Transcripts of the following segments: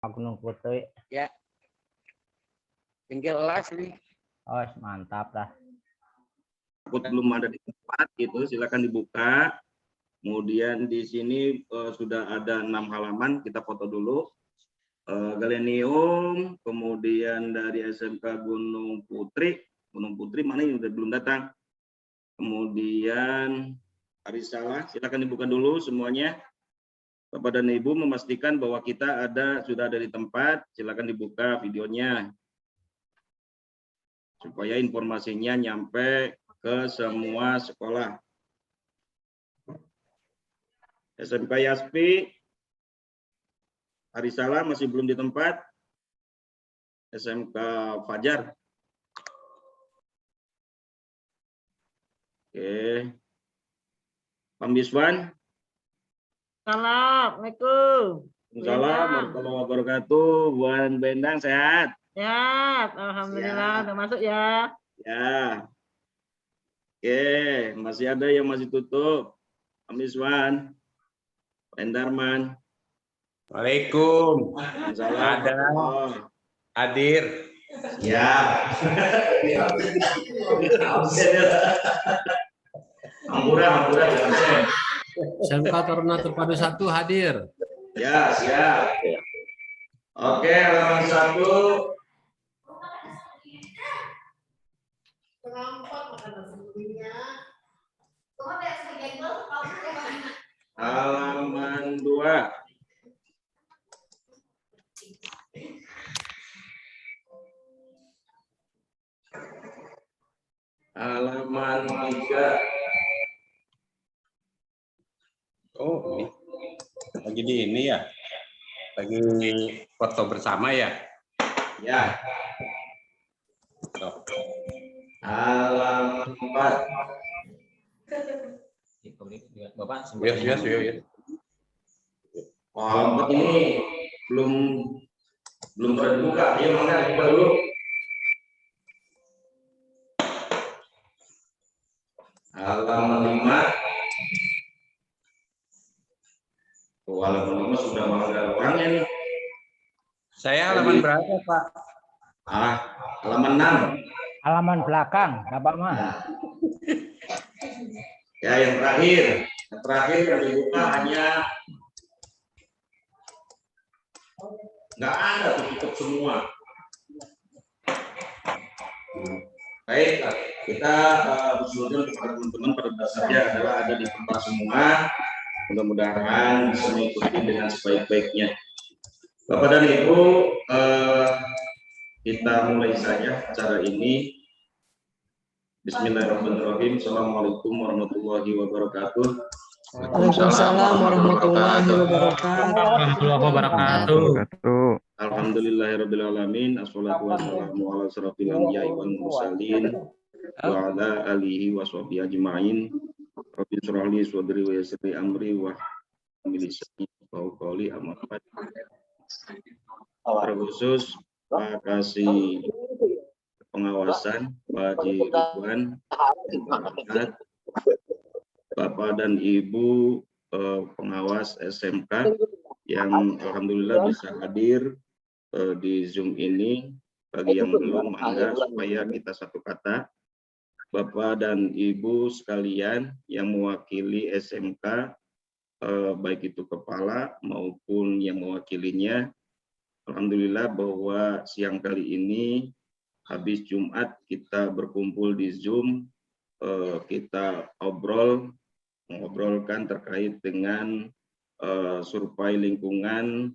Gunung Putri. Ya. Tinggal las nih. Oh, mantap dah. Belum ada di tempat gitu, silakan dibuka. Kemudian di sini sudah ada 6 halaman, kita foto dulu. Galenium, kemudian dari SMK Gunung Putri mana yang udah belum datang. Kemudian Arisalah, silakan dibuka dulu semuanya. Bapak dan Ibu memastikan bahwa kita sudah ada di tempat, silakan dibuka videonya supaya informasinya nyampe ke semua sekolah. SMK Yaspi, Arisalah masih belum di tempat. SMK Fajar. Oke. Pambiswan. Assalamualaikum. Waalaikumsalam warahmatullahi wabarakatuh. Buan Bendang sehat? Ya, alhamdulillah udah masuk ya. Ya. Oke, masih ada yang masih tutup. Pambiswan. Endarman. Waalaikum. Ada. Hadir. Ya. Ampura. SMK Taruna Terpadu 1 hadir. Ya, siap. Oke, halaman 1. Halaman 2. Halaman 3. Oh, lagi di ini ya. Lagi foto bersama ya. Ya. Halaman 4. Bapak, Ya. Oh, ini belum terbuka. Ya, mana buka dulu. Halaman 5. Halaman 5 sudah ada orangnya nih. Saya halaman berapa, Pak? Halaman 6. Halaman belakang, Bapak mah. Ya, yang terakhir. Yang terakhir yang dibuka hanya nggak ada, tutup semua. Baik, kita usulkan kepada teman-teman pada dasarnya adalah ada di tempat semua. Mudah-mudahan bisa mengikuti dengan sebaik-baiknya. Bapak dan Ibu, kita mulai saja acara ini. Bismillahirrahmanirrahim. Assalamualaikum warahmatullahi wabarakatuh. Waalaikumsalam warahmatullahi wabarakatuh. Alhamdulillahirrahmanirrahim. Assalatu wassalamu ala asrofil anbiya'i wal mursalin wa ala alihi wa sahbihi ajma'in. Rabbi shrah li sadri wa yassir li amri wa hlul 'uqdatam min qawli amma ba'd. Terkhusus Pak Kasih Pengawasan Pak Haji Ridwan, Bapak dan Ibu pengawas SMK yang alhamdulillah bisa hadir di Zoom ini. Bagi yang belum, mangga supaya kita satu kata. Bapak dan Ibu sekalian yang mewakili SMK, baik itu kepala maupun yang mewakilinya, alhamdulillah bahwa siang kali ini habis Jumat kita berkumpul di Zoom, kita mengobrolkan terkait dengan survei lingkungan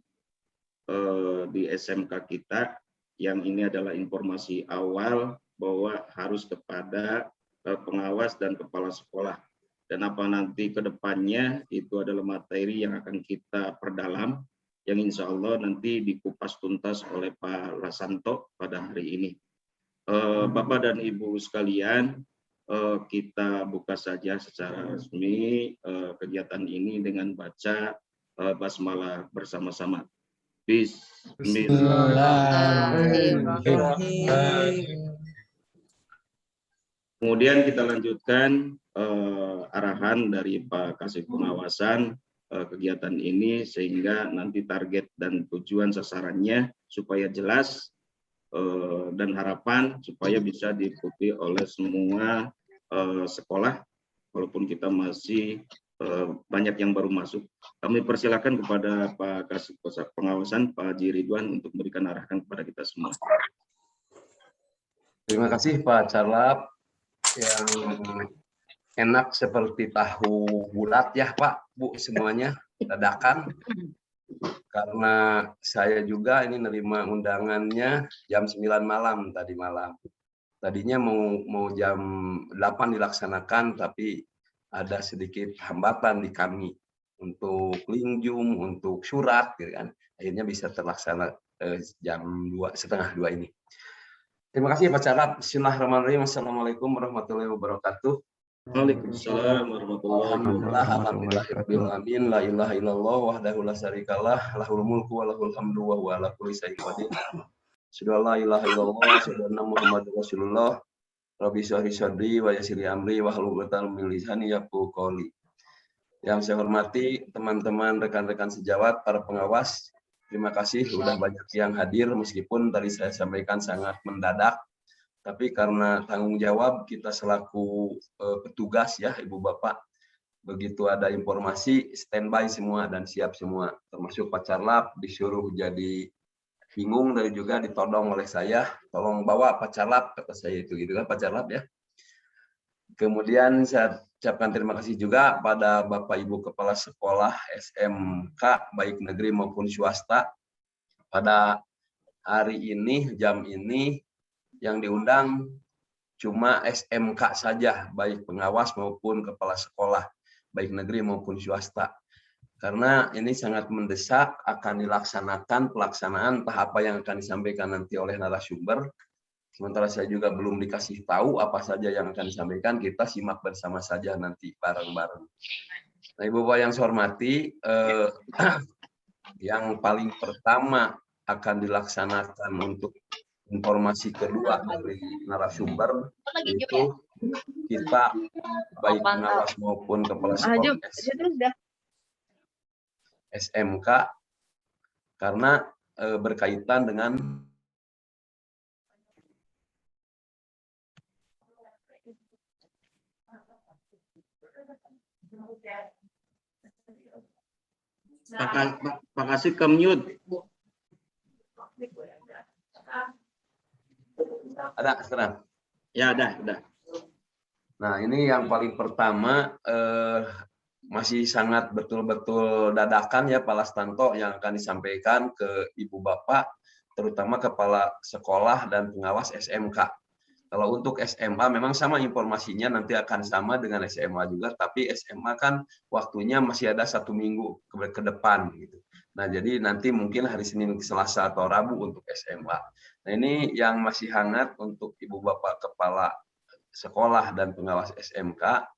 di SMK kita, yang ini adalah informasi awal bahwa harus kepada pengawas dan kepala sekolah. Dan apa nanti ke depannya itu adalah materi yang akan kita perdalam, yang insya Allah nanti dikupas tuntas oleh Pak Rasanto pada hari ini. Bapak dan Ibu sekalian, kita buka saja secara resmi kegiatan ini dengan baca basmalah bersama-sama. Bismillahirrahmanirrahim. Kemudian kita lanjutkan arahan dari Pak Kasih Pengawasan kegiatan ini sehingga nanti target dan tujuan sasarannya supaya jelas dan harapan supaya bisa diikuti oleh semua sekolah walaupun kita masih banyak yang baru masuk. Kami persilakan kepada Pak Kasih Pengawasan Pak Haji Ridwan untuk memberikan arahan kepada kita semua. Terima kasih Pak Carlap yang enak seperti tahu bulat ya Pak, Bu semuanya dadakan. Karena saya juga ini nerima undangannya jam 9 malam tadi malam. Tadinya mau jam 8 dilaksanakan tapi ada sedikit hambatan di kami untuk lingjum, untuk surat gitu kan. Akhirnya bisa terlaksana jam 1:30 ini. Terima kasih Pak Carlap. Bismillahirrahmanirrahim. Assalamualaikum warahmatullahi wabarakatuh. Waalaikumsalam warahmatullahi wabarakatuh. Alhamdulillah, la ilaha illallah wahdahu la syarikalah, lahul mulku wa lahul hamdu wa huwa ala kulli syai'in qadir. Asyhadu la ilaha illallah, asyhadu anna Muhammadar Rasulullah. Rabbi shrah li sadri wa yassir li amri wahlul 'uqdatam min lisani yafqahu qouli. Yang saya hormati teman-teman rekan-rekan sejawat, para pengawas, terima kasih sudah banyak yang hadir meskipun tadi saya sampaikan sangat mendadak. Tapi karena tanggung jawab kita selaku petugas ya Ibu Bapak, begitu ada informasi standby semua dan siap semua, termasuk Pak Carlap disuruh jadi bingung dan juga ditodong oleh saya, tolong bawa Pak Carlap kata saya itu gitu kan Pak Carlap ya. Kemudian saya ucapkan terima kasih juga pada Bapak Ibu Kepala Sekolah SMK baik negeri maupun swasta pada hari ini jam ini. Yang diundang cuma SMK saja, baik pengawas maupun kepala sekolah, baik negeri maupun swasta. Karena ini sangat mendesak akan dilaksanakan pelaksanaan tahap apa yang akan disampaikan nanti oleh narasumber. Sementara saya juga belum dikasih tahu apa saja yang akan disampaikan, kita simak bersama saja nanti bareng-bareng. Nah, Ibu Bapak yang saya hormati, yang paling pertama akan dilaksanakan untuk informasi kedua dari narasumber itu kita baik pengawas maupun kepala sekolah SMK karena berkaitan dengan Pak Kasih ke mute. ada sekarang. Ya, udah. Nah, ini yang paling pertama masih sangat betul-betul dadakan ya Pak Lastanto yang akan disampaikan ke Ibu Bapak, terutama kepala sekolah dan pengawas SMK. Kalau untuk SMA memang sama informasinya nanti akan sama dengan SMA juga, tapi SMA kan waktunya masih ada 1 minggu ke depan gitu. Nah, jadi nanti mungkin hari Senin, Selasa atau Rabu untuk SMA. Nah, ini yang masih hangat untuk Ibu Bapak Kepala Sekolah dan Pengawas SMK.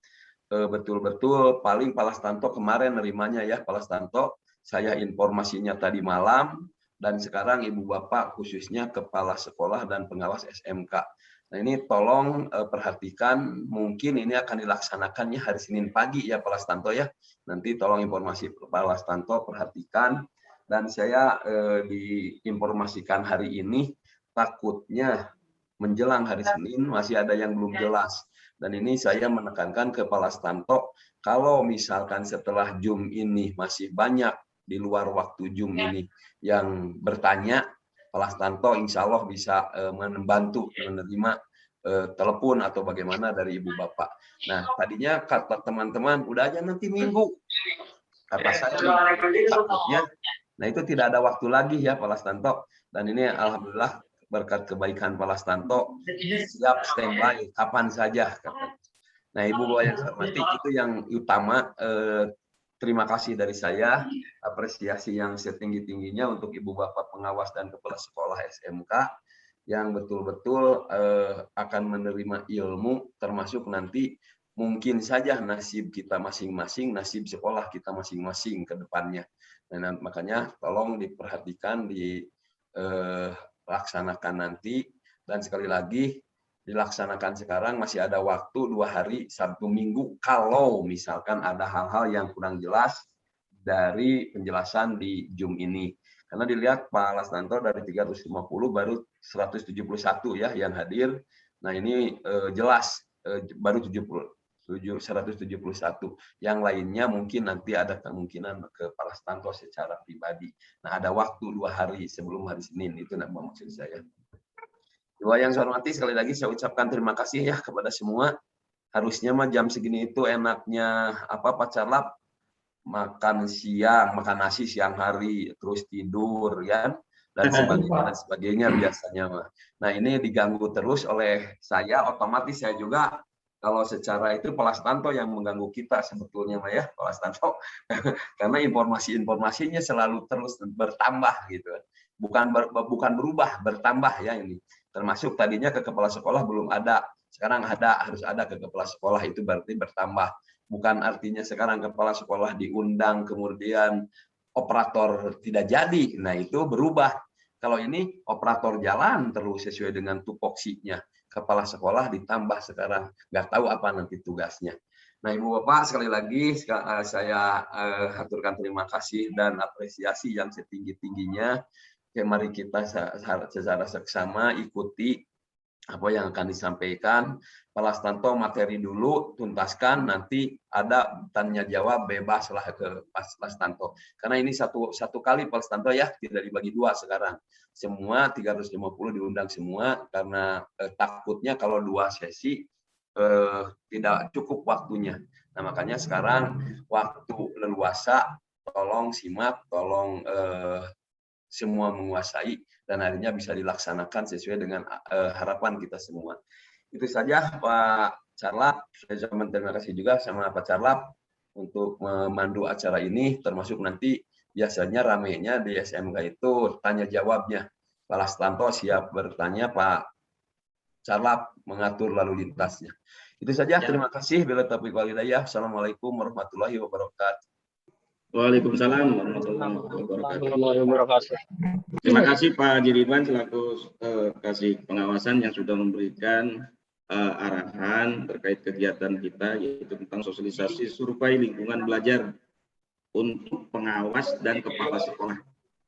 Betul-betul paling Pak Lastanto kemarin nerimanya ya Pak Lastanto. Saya informasinya tadi malam dan sekarang Ibu Bapak khususnya Kepala Sekolah dan Pengawas SMK. Nah, ini tolong perhatikan, mungkin ini akan dilaksanakannya hari Senin pagi ya Pak Lastanto ya. Nanti tolong informasi Pak Lastanto perhatikan. Dan saya diinformasikan hari ini takutnya menjelang hari Senin masih ada yang belum jelas. Dan ini saya menekankan ke Pak Lastanto, kalau misalkan setelah Zoom ini masih banyak di luar waktu Zoom ini yang bertanya, Pak Lastanto insya Allah bisa membantu menerima telepon atau bagaimana dari Ibu Bapak. Nah, tadinya kata teman-teman, udah aja nanti Minggu. Kata saya, takutnya, nah itu tidak ada waktu lagi ya Pak Lastanto. Dan ini Alhamdulillah berkat kebaikan Pak Lastanto, siap standby kapan saja. Nah, Ibu Bapak yang saya hormati, itu yang utama. Terima kasih dari saya, apresiasi yang setinggi-tingginya untuk Ibu Bapak Pengawas dan Kepala Sekolah SMK yang betul-betul akan menerima ilmu, termasuk nanti mungkin saja nasib kita masing-masing, nasib sekolah kita masing-masing ke depannya. Nah, makanya tolong diperhatikan, dilaksanakan nanti, dan sekali lagi dilaksanakan sekarang masih ada waktu 2 hari Sabtu Minggu kalau misalkan ada hal-hal yang kurang jelas dari penjelasan di Zoom ini. Karena dilihat Pak Lastanto dari 350 baru 171 ya yang hadir. Nah ini jelas baru 171. Yang lainnya mungkin nanti ada kemungkinan ke Pak Lastanto secara pribadi. Nah ada waktu 2 hari sebelum hari Senin, itu maksud saya. Dua yang saya hormati, sekali lagi saya ucapkan terima kasih ya kepada semua. Harusnya mah jam segini itu enaknya Pak Carlap makan siang, makan nasi siang hari, terus tidur ya dan sebagainya biasanya mah. Nah ini diganggu terus oleh saya, otomatis saya juga kalau secara itu Pak Lastanto yang mengganggu kita sebetulnya mah ya Pak Lastanto, karena informasinya selalu terus bertambah gitu, bukan berubah, bertambah ya ini. Termasuk tadinya ke kepala sekolah belum ada, sekarang ada, harus ada ke kepala sekolah, itu berarti bertambah. Bukan artinya sekarang kepala sekolah diundang kemudian operator tidak jadi, nah itu berubah. Kalau ini operator jalan terus sesuai dengan tupoksinya, kepala sekolah ditambah sekarang, nggak tahu apa nanti tugasnya. Nah Ibu Bapak, sekali lagi saya aturkan terima kasih dan apresiasi yang setinggi-tingginya. Mari kita secara seksama ikuti apa yang akan disampaikan. Pak Lastanto materi dulu, tuntaskan, nanti ada tanya jawab bebas lah ke Pak Lastanto. Karena ini satu kali Pak Lastanto ya, tidak dibagi 2 sekarang. Semua 350 diundang semua, karena takutnya kalau 2 sesi tidak cukup waktunya. Nah makanya sekarang waktu leluasa, tolong simak, tolong semua menguasai, dan akhirnya bisa dilaksanakan sesuai dengan harapan kita semua. Itu saja Pak Carlap. Saya terima kasih juga sama Pak Carlap untuk memandu acara ini, termasuk nanti biasanya ramenya di SMK itu tanya jawabnya. Pak Lastanto siap bertanya, Pak Carlap mengatur lalu lintasnya. Itu saja, terima kasih. Bila taufiq wal hidayah. Assalamualaikum warahmatullahi wabarakatuh. Waalaikumsalam warahmatullahi wabarakatuh. Terima kasih Pak Jiriban selaku kasih pengawasan yang sudah memberikan arahan terkait kegiatan kita, yaitu tentang sosialisasi survei lingkungan belajar untuk pengawas dan kepala sekolah.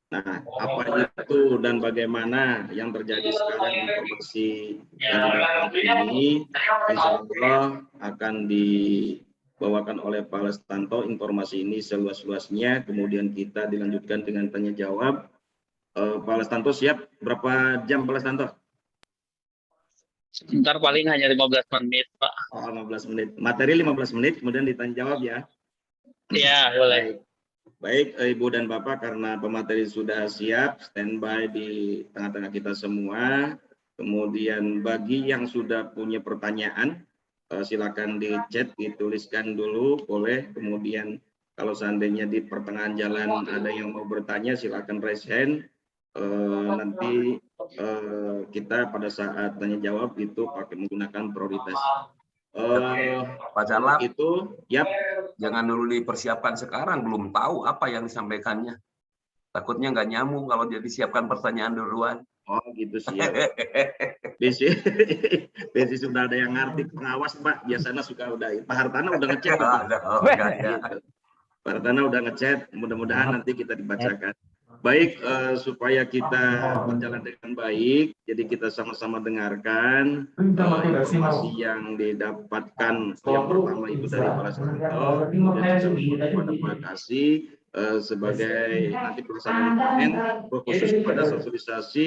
Nah, apa itu dan bagaimana yang terjadi sekarang, informasi yang didapat ini insya Allah akan dibawakan oleh Pak Lastanto informasi ini seluas-luasnya, kemudian kita dilanjutkan dengan tanya jawab. Pak Lastanto siap? Berapa jam Pak Lastanto? Sebentar, paling hanya 15 menit Pak. Oh, 15 menit. Materi 15 menit, kemudian ditanya jawab ya? Iya, boleh. Baik, Ibu dan Bapak, karena pemateri sudah siap, standby di tengah-tengah kita semua. Kemudian bagi yang sudah punya pertanyaan, silakan di chat, dituliskan dulu, boleh. Kemudian kalau seandainya di pertengahan jalan ada yang mau bertanya, silakan raise hand. Nanti kita pada saat tanya jawab itu pakai menggunakan prioritas. Pak Carlap, itu yap, jangan dulu dipersiapkan sekarang, belum tahu apa yang disampaikannya. Takutnya nggak nyambung kalau dia disiapkan pertanyaan duluan. Oh gitu sih ya. Besi sudah ada yang ngerti pengawas Pak, biasanya suka udah. Pak Hartana udah ngechat. Pak Hartana udah ngechat, mudah-mudahan nanti kita dibacakan. Baik, supaya kita berjalan dengan baik, jadi kita sama-sama dengarkan informasi yang didapatkan. Yang pertama itu dari Pak Lastanto, kemudian kepada Pak Kasih sebagai nanti bersama departemen khusus pada sosialisasi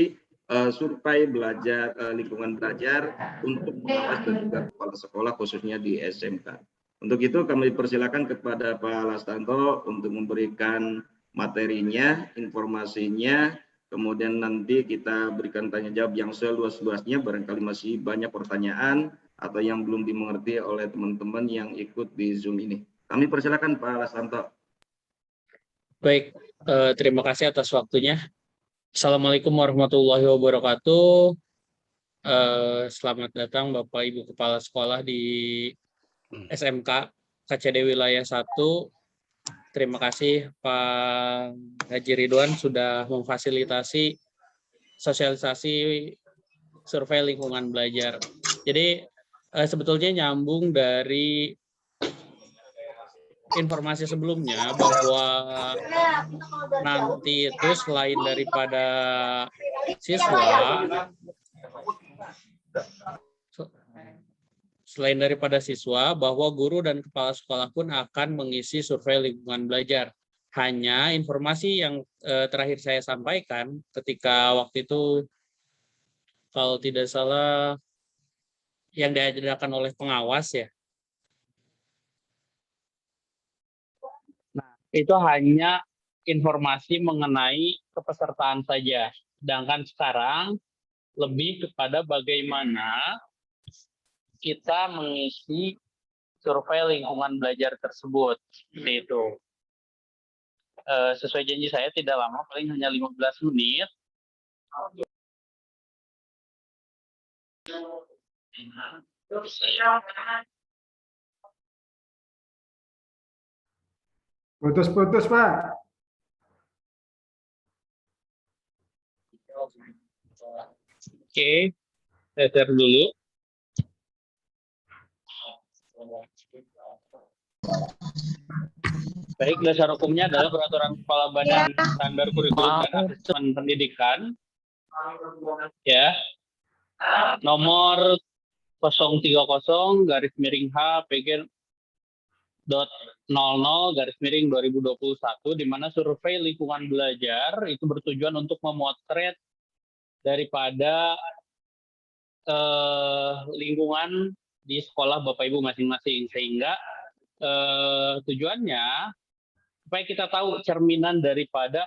survei belajar lingkungan belajar untuk pengawas dan juga kepala sekolah khususnya di SMK. Untuk itu kami persilakan kepada Pak Lastanto untuk memberikan materinya, informasinya, kemudian nanti kita berikan tanya jawab yang seluas-luasnya. Barangkali masih banyak pertanyaan atau yang belum dimengerti oleh teman-teman yang ikut di Zoom ini. Kami persilakan Pak Lastanto. Baik, terima kasih atas waktunya. Assalamualaikum warahmatullahi wabarakatuh. Selamat datang Bapak Ibu Kepala Sekolah di SMK KCD Wilayah 1. Terima kasih Pak Haji Ridwan sudah memfasilitasi sosialisasi survei lingkungan belajar. Jadi sebetulnya nyambung dari informasi sebelumnya bahwa nanti itu selain daripada siswa, bahwa guru dan kepala sekolah pun akan mengisi survei lingkungan belajar. Hanya informasi yang terakhir saya sampaikan ketika waktu itu, kalau tidak salah, yang diadakan oleh pengawas ya. Nah, itu hanya informasi mengenai kepesertaan saja. Sedangkan sekarang lebih kepada bagaimana kita mengisi survei lingkungan belajar tersebut. Seperti itu. Sesuai janji saya tidak lama, paling hanya 15 menit. Putus-putus, Pak. Oke, saya share dulu. Baik, dasar hukumnya adalah Peraturan Kepala Badan Standar Kurikulum dan Asesmen Pendidikan, ya, nomor 030-PG.00-2021, di mana survei lingkungan belajar itu bertujuan untuk memotret daripada lingkungan di sekolah Bapak Ibu masing-masing, sehingga tujuannya supaya kita tahu cerminan daripada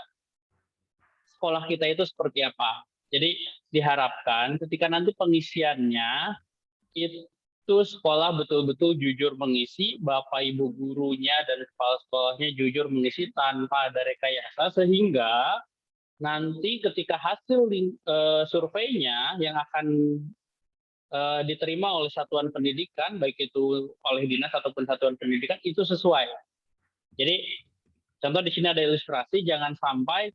sekolah kita itu seperti apa. Jadi diharapkan ketika nanti pengisiannya itu sekolah betul-betul jujur mengisi, Bapak Ibu gurunya dan kepala sekolahnya jujur mengisi tanpa ada rekayasa, sehingga nanti ketika hasil surveinya yang akan diterima oleh satuan pendidikan, baik itu oleh dinas ataupun satuan pendidikan, itu sesuai. Jadi contoh di sini ada ilustrasi, jangan sampai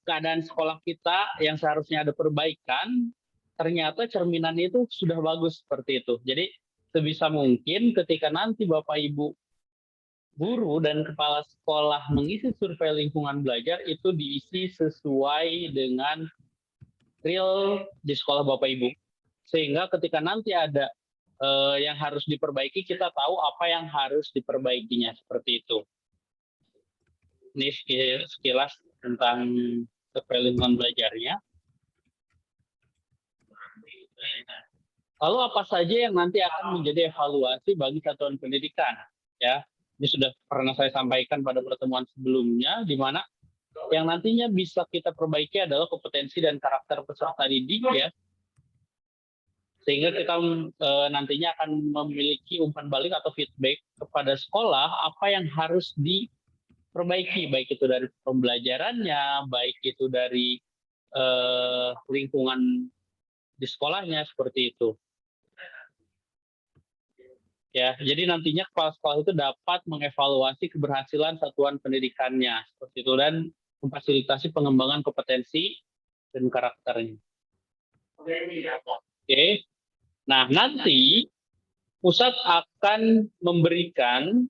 keadaan sekolah kita yang seharusnya ada perbaikan, ternyata cerminannya itu sudah bagus seperti itu. Jadi sebisa mungkin ketika nanti Bapak Ibu guru dan kepala sekolah mengisi survei lingkungan belajar, itu diisi sesuai dengan real di sekolah Bapak Ibu. Sehingga ketika nanti ada yang harus diperbaiki, kita tahu apa yang harus diperbaikinya, seperti itu. Ini sekilas tentang survei lingkungan belajarnya. Lalu apa saja yang nanti akan menjadi evaluasi bagi satuan pendidikan? Ya, ini sudah pernah saya sampaikan pada pertemuan sebelumnya, di mana yang nantinya bisa kita perbaiki adalah kompetensi dan karakter peserta didik, ya. Sehingga kita nantinya akan memiliki umpan balik atau feedback kepada sekolah apa yang harus diperbaiki, baik itu dari pembelajarannya, baik itu dari lingkungan di sekolahnya, seperti itu. Ya, jadi nantinya kepala sekolah itu dapat mengevaluasi keberhasilan satuan pendidikannya, seperti itu, dan memfasilitasi pengembangan kompetensi dan karakternya. Oke. Nah, nanti pusat akan memberikan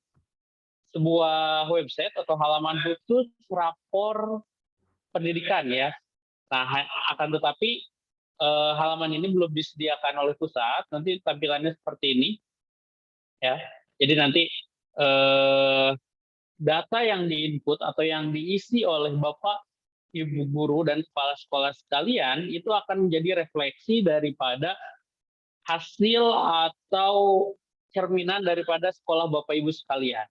sebuah website atau halaman khusus rapor pendidikan, ya. Nah, akan tetapi halaman ini belum disediakan oleh pusat, nanti tampilannya seperti ini, ya. Jadi nanti data yang diinput atau yang diisi oleh Bapak, Ibu guru dan kepala sekolah sekalian itu akan menjadi refleksi daripada hasil atau cerminan daripada sekolah Bapak Ibu sekalian.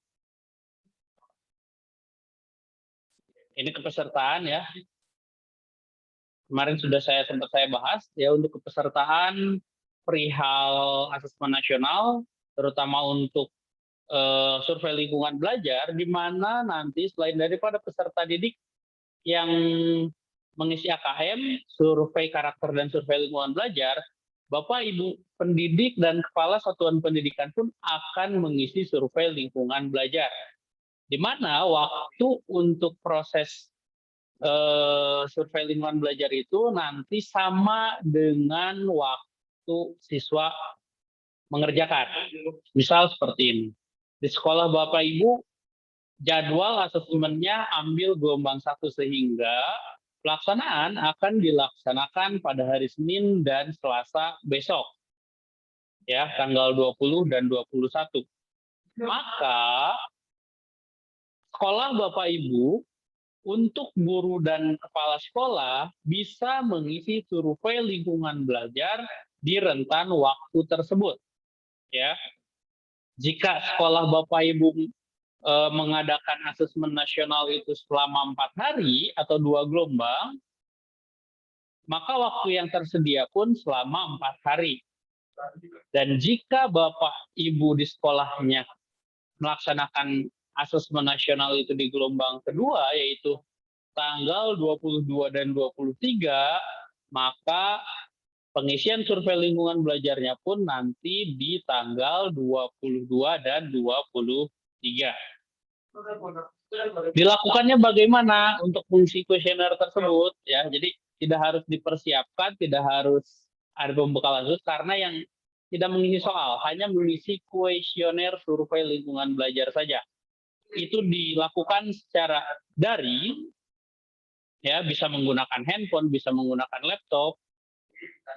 Ini kepesertaan, ya. Kemarin sudah sempat saya bahas, ya, untuk kepesertaan perihal asesmen nasional, terutama untuk survei lingkungan belajar, di mana nanti selain daripada peserta didik yang mengisi AKM, survei karakter dan survei lingkungan belajar, Bapak Ibu pendidik dan kepala satuan pendidikan pun akan mengisi survei lingkungan belajar, di mana waktu untuk proses survei lingkungan belajar itu nanti sama dengan waktu siswa mengerjakan. Misal seperti ini. Di sekolah Bapak Ibu, jadwal asesmennya ambil gelombang 1 sehingga pelaksanaan akan dilaksanakan pada hari Senin dan Selasa besok. Ya, tanggal 20 dan 21. Maka sekolah Bapak Ibu untuk guru dan kepala sekolah bisa mengisi survei lingkungan belajar di rentan waktu tersebut. Ya, jika sekolah Bapak Ibu mengadakan asesmen nasional itu selama 4 hari atau 2 gelombang, maka waktu yang tersedia pun selama 4 hari. Dan jika Bapak Ibu di sekolahnya melaksanakan asesmen nasional itu di gelombang kedua, yaitu tanggal 22 dan 23, maka pengisian survei lingkungan belajarnya pun nanti di tanggal 22 dan 23. Dilakukannya bagaimana untuk mengisi kuesioner tersebut? Ya, jadi tidak harus dipersiapkan, tidak harus ada pembekalan khusus, karena yang tidak mengisi soal, hanya mengisi kuesioner survei lingkungan belajar saja. Itu dilakukan secara daring, ya, bisa menggunakan handphone, bisa menggunakan laptop,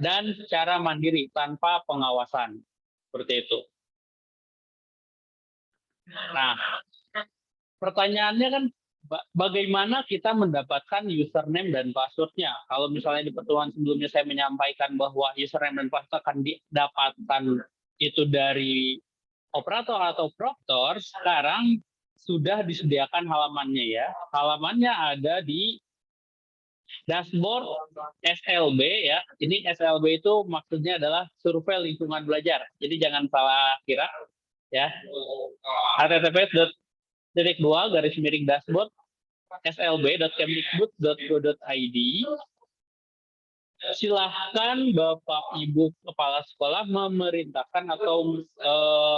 dan secara mandiri tanpa pengawasan, seperti itu. Nah, pertanyaannya kan bagaimana kita mendapatkan username dan passwordnya? Kalau misalnya di pertemuan sebelumnya saya menyampaikan bahwa username dan password akan didapatkan itu dari operator atau proktor, sekarang sudah disediakan halamannya ya. Halamannya ada di dashboard SLB ya. Ini SLB itu maksudnya adalah survei lingkungan belajar. Jadi jangan salah kira ya. https://dashboard slb.kemdikbud.go.id. Silahkan Bapak Ibu Kepala Sekolah memerintahkan atau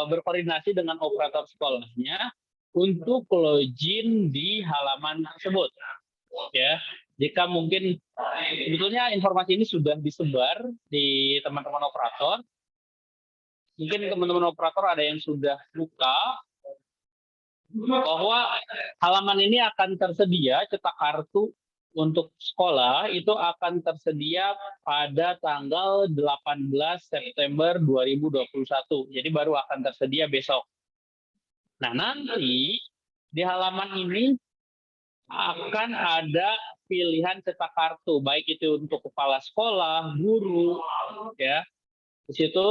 berkoordinasi dengan operator sekolahnya untuk login di halaman tersebut. Ya, jika mungkin sebetulnya informasi ini sudah disebar di teman-teman operator. Mungkin teman-teman operator ada yang sudah buka bahwa halaman ini akan tersedia cetak kartu untuk sekolah itu akan tersedia pada tanggal 18 September 2021. Jadi baru akan tersedia besok. Nah, nanti di halaman ini akan ada pilihan cetak kartu, baik itu untuk kepala sekolah, guru, ya. Di situ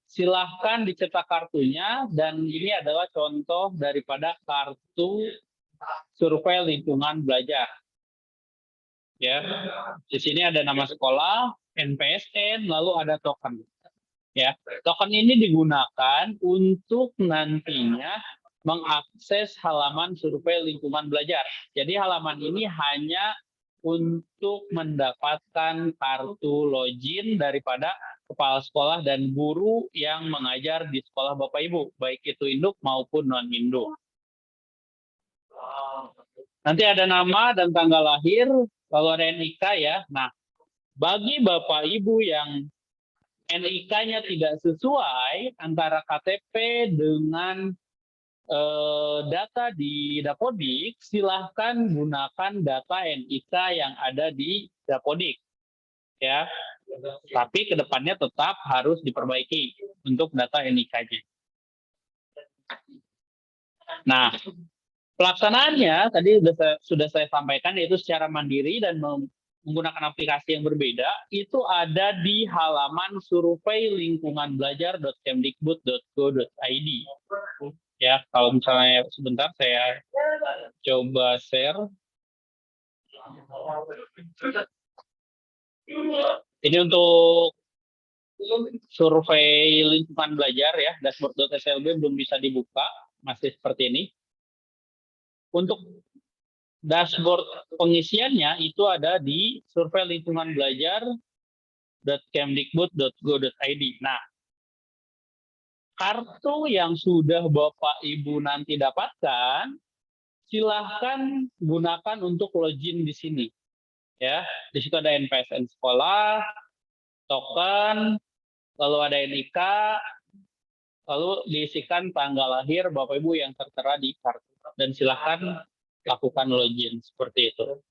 silahkan dicetak kartunya, dan ini adalah contoh daripada kartu survei lingkungan belajar. Ya, di sini ada nama sekolah, NPSN, lalu ada token. Ya, token ini digunakan untuk nantinya mengakses halaman survei lingkungan belajar. Jadi halaman ini hanya untuk mendapatkan kartu login daripada kepala sekolah dan guru yang mengajar di sekolah Bapak Ibu, baik itu induk maupun non-induk. Nanti ada nama dan tanggal lahir, lalu ada NIK ya. Nah, bagi Bapak Ibu yang NIK-nya tidak sesuai antara KTP dengan data di Dapodik, silahkan gunakan data NIK yang ada di Dapodik. Ya, tapi kedepannya tetap harus diperbaiki untuk data NIK-nya. Nah, pelaksanaannya tadi sudah saya sampaikan, yaitu secara mandiri dan menggunakan aplikasi yang berbeda, itu ada di halaman survei lingkungan belajar.kemdikbud.go.id. Ya, kalau misalnya sebentar saya coba share. Ini untuk survei lingkungan belajar ya, dashboard.slb belum bisa dibuka, masih seperti ini. Untuk dashboard pengisiannya itu ada di survei lingkungan belajar.kemdikbud.go.id. Nah, kartu yang sudah Bapak Ibu nanti dapatkan, silahkan gunakan untuk login di sini. Ya, di situ ada NPSN sekolah, token, lalu ada NIK, lalu diisikan tanggal lahir Bapak Ibu yang tertera di kartu. Dan silakan lakukan login seperti itu.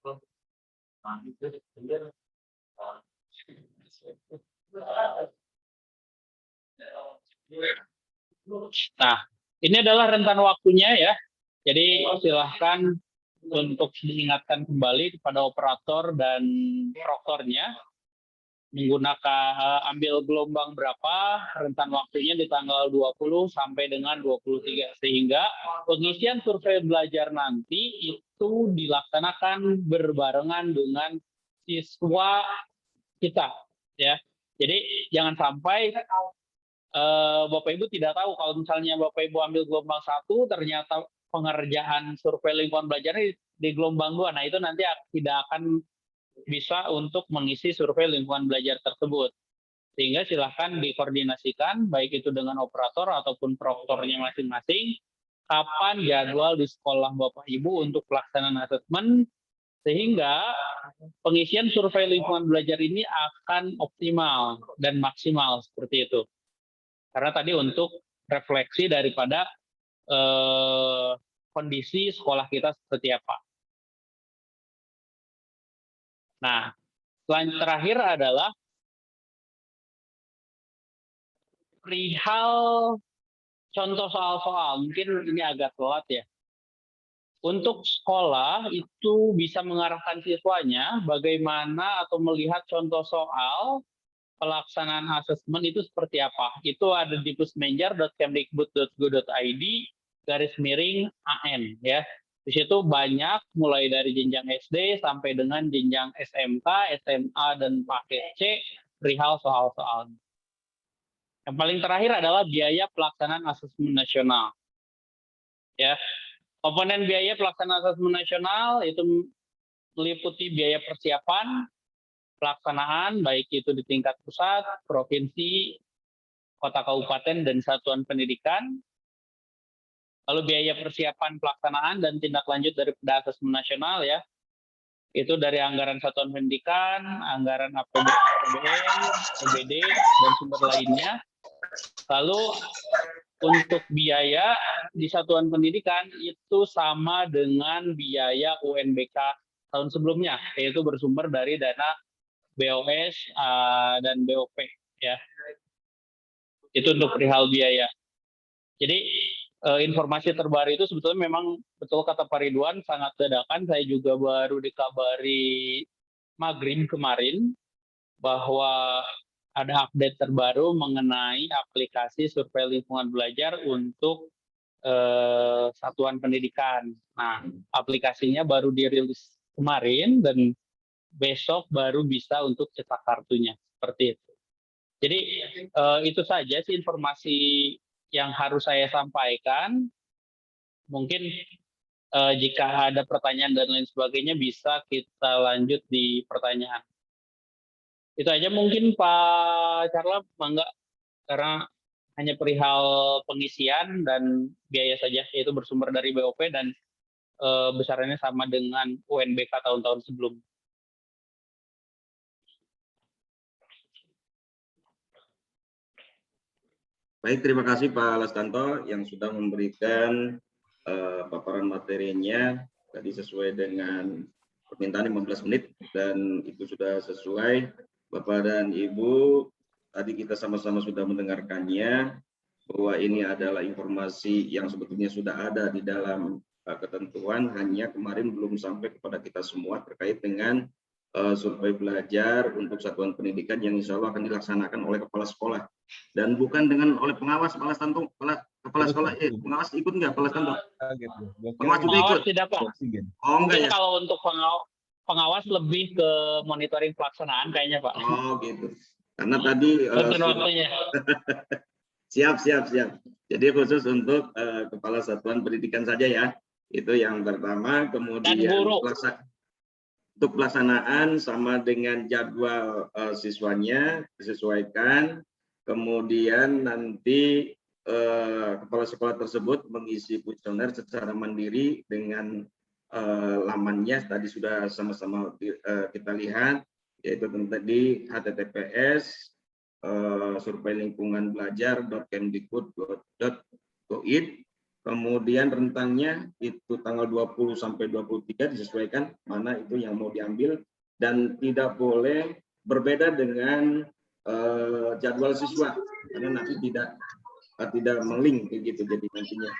Nah, ini adalah rentan waktunya ya. Jadi silahkan untuk diingatkan kembali kepada operator dan proktornya menggunakan ambil gelombang berapa, rentan waktunya di tanggal 20 sampai dengan 23 sehingga pengisian survei belajar nanti itu dilaksanakan berbarengan dengan siswa kita ya. Jadi jangan sampai Bapak Ibu tidak tahu kalau misalnya Bapak Ibu ambil gelombang 1 ternyata pengerjaan survei lingkungan belajar di gelombang 2. Nah, itu nanti tidak akan bisa untuk mengisi survei lingkungan belajar tersebut. Sehingga silahkan dikoordinasikan baik itu dengan operator ataupun proktornya masing-masing kapan jadwal di sekolah Bapak Ibu untuk pelaksanaan asesmen sehingga pengisian survei lingkungan belajar ini akan optimal dan maksimal seperti itu. Karena tadi untuk refleksi daripada kondisi sekolah kita seperti apa. Nah, terakhir adalah perihal contoh soal-soal. Mungkin ini agak telat ya. Untuk sekolah itu bisa mengarahkan siswanya bagaimana atau melihat contoh soal pelaksanaan asesmen itu seperti apa. Itu ada di pusmenjar.kemdikbud.go.id/AN ya. Di situ banyak mulai dari jenjang SD sampai dengan jenjang SMK, SMA dan paket C perihal soal-soal. Yang paling terakhir adalah biaya pelaksanaan asesmen nasional. Ya. Komponen biaya pelaksanaan asesmen nasional itu meliputi biaya persiapan, pelaksanaan baik itu di tingkat pusat, provinsi, kota kabupaten dan satuan pendidikan. Lalu biaya persiapan pelaksanaan dan tindak lanjut daripada asesmen nasional ya. Itu dari anggaran satuan pendidikan, anggaran APBN, APBD dan sumber lainnya. Lalu untuk biaya di satuan pendidikan itu sama dengan biaya UNBK tahun sebelumnya, yaitu bersumber dari dana BOS dan BOP ya. Itu untuk perihal biaya. Jadi informasi terbaru itu sebetulnya memang betul kata Pak Ridwan sangat dadakan. Saya juga baru dikabari maghrib kemarin bahwa ada update terbaru mengenai aplikasi survei lingkungan belajar untuk satuan pendidikan. Nah, aplikasinya baru dirilis kemarin dan besok baru bisa untuk cetak kartunya seperti itu. Jadi itu saja sih informasi yang harus saya sampaikan. Mungkin jika ada pertanyaan dan lain sebagainya bisa kita lanjut di pertanyaan. Itu aja mungkin Pak Carla, mangga, karena hanya perihal pengisian dan biaya saja, yaitu bersumber dari BOP dan besarannya sama dengan UNBK tahun-tahun sebelum. Baik, terima kasih Pak Lastanto yang sudah memberikan paparan materinya tadi sesuai dengan permintaan 15 menit dan itu sudah sesuai. Bapak dan Ibu, tadi kita sama-sama sudah mendengarkannya bahwa ini adalah informasi yang sebetulnya sudah ada di dalam ketentuan, hanya kemarin belum sampai kepada kita semua terkait dengan survei belajar untuk satuan pendidikan yang insya Allah akan dilaksanakan oleh kepala sekolah dan bukan dengan oleh pengawas. Kepala sekolah pengawas ikut nggak Kepala Stanto? Pengawas juga ikut? Tidak Pak. Oh enggak ya? Kalau untuk pengawas lebih ke monitoring pelaksanaan kayaknya Pak. Oh gitu. Karena tadi siap. Jadi khusus untuk kepala satuan pendidikan saja ya. Itu yang pertama. Kemudian untuk pelaksanaan sama dengan jadwal siswanya disesuaikan. Kemudian nanti kepala sekolah tersebut mengisi kuesioner secara mandiri dengan lamannya tadi sudah sama-sama kita lihat, yaitu tadi https survei lingkungan belajar.kemdikbud.go.id. Kemudian rentangnya itu tanggal 20 sampai 23 disesuaikan mana itu yang mau diambil, dan tidak boleh berbeda dengan jadwal siswa karena nanti tidak melink gitu jadi nantinya.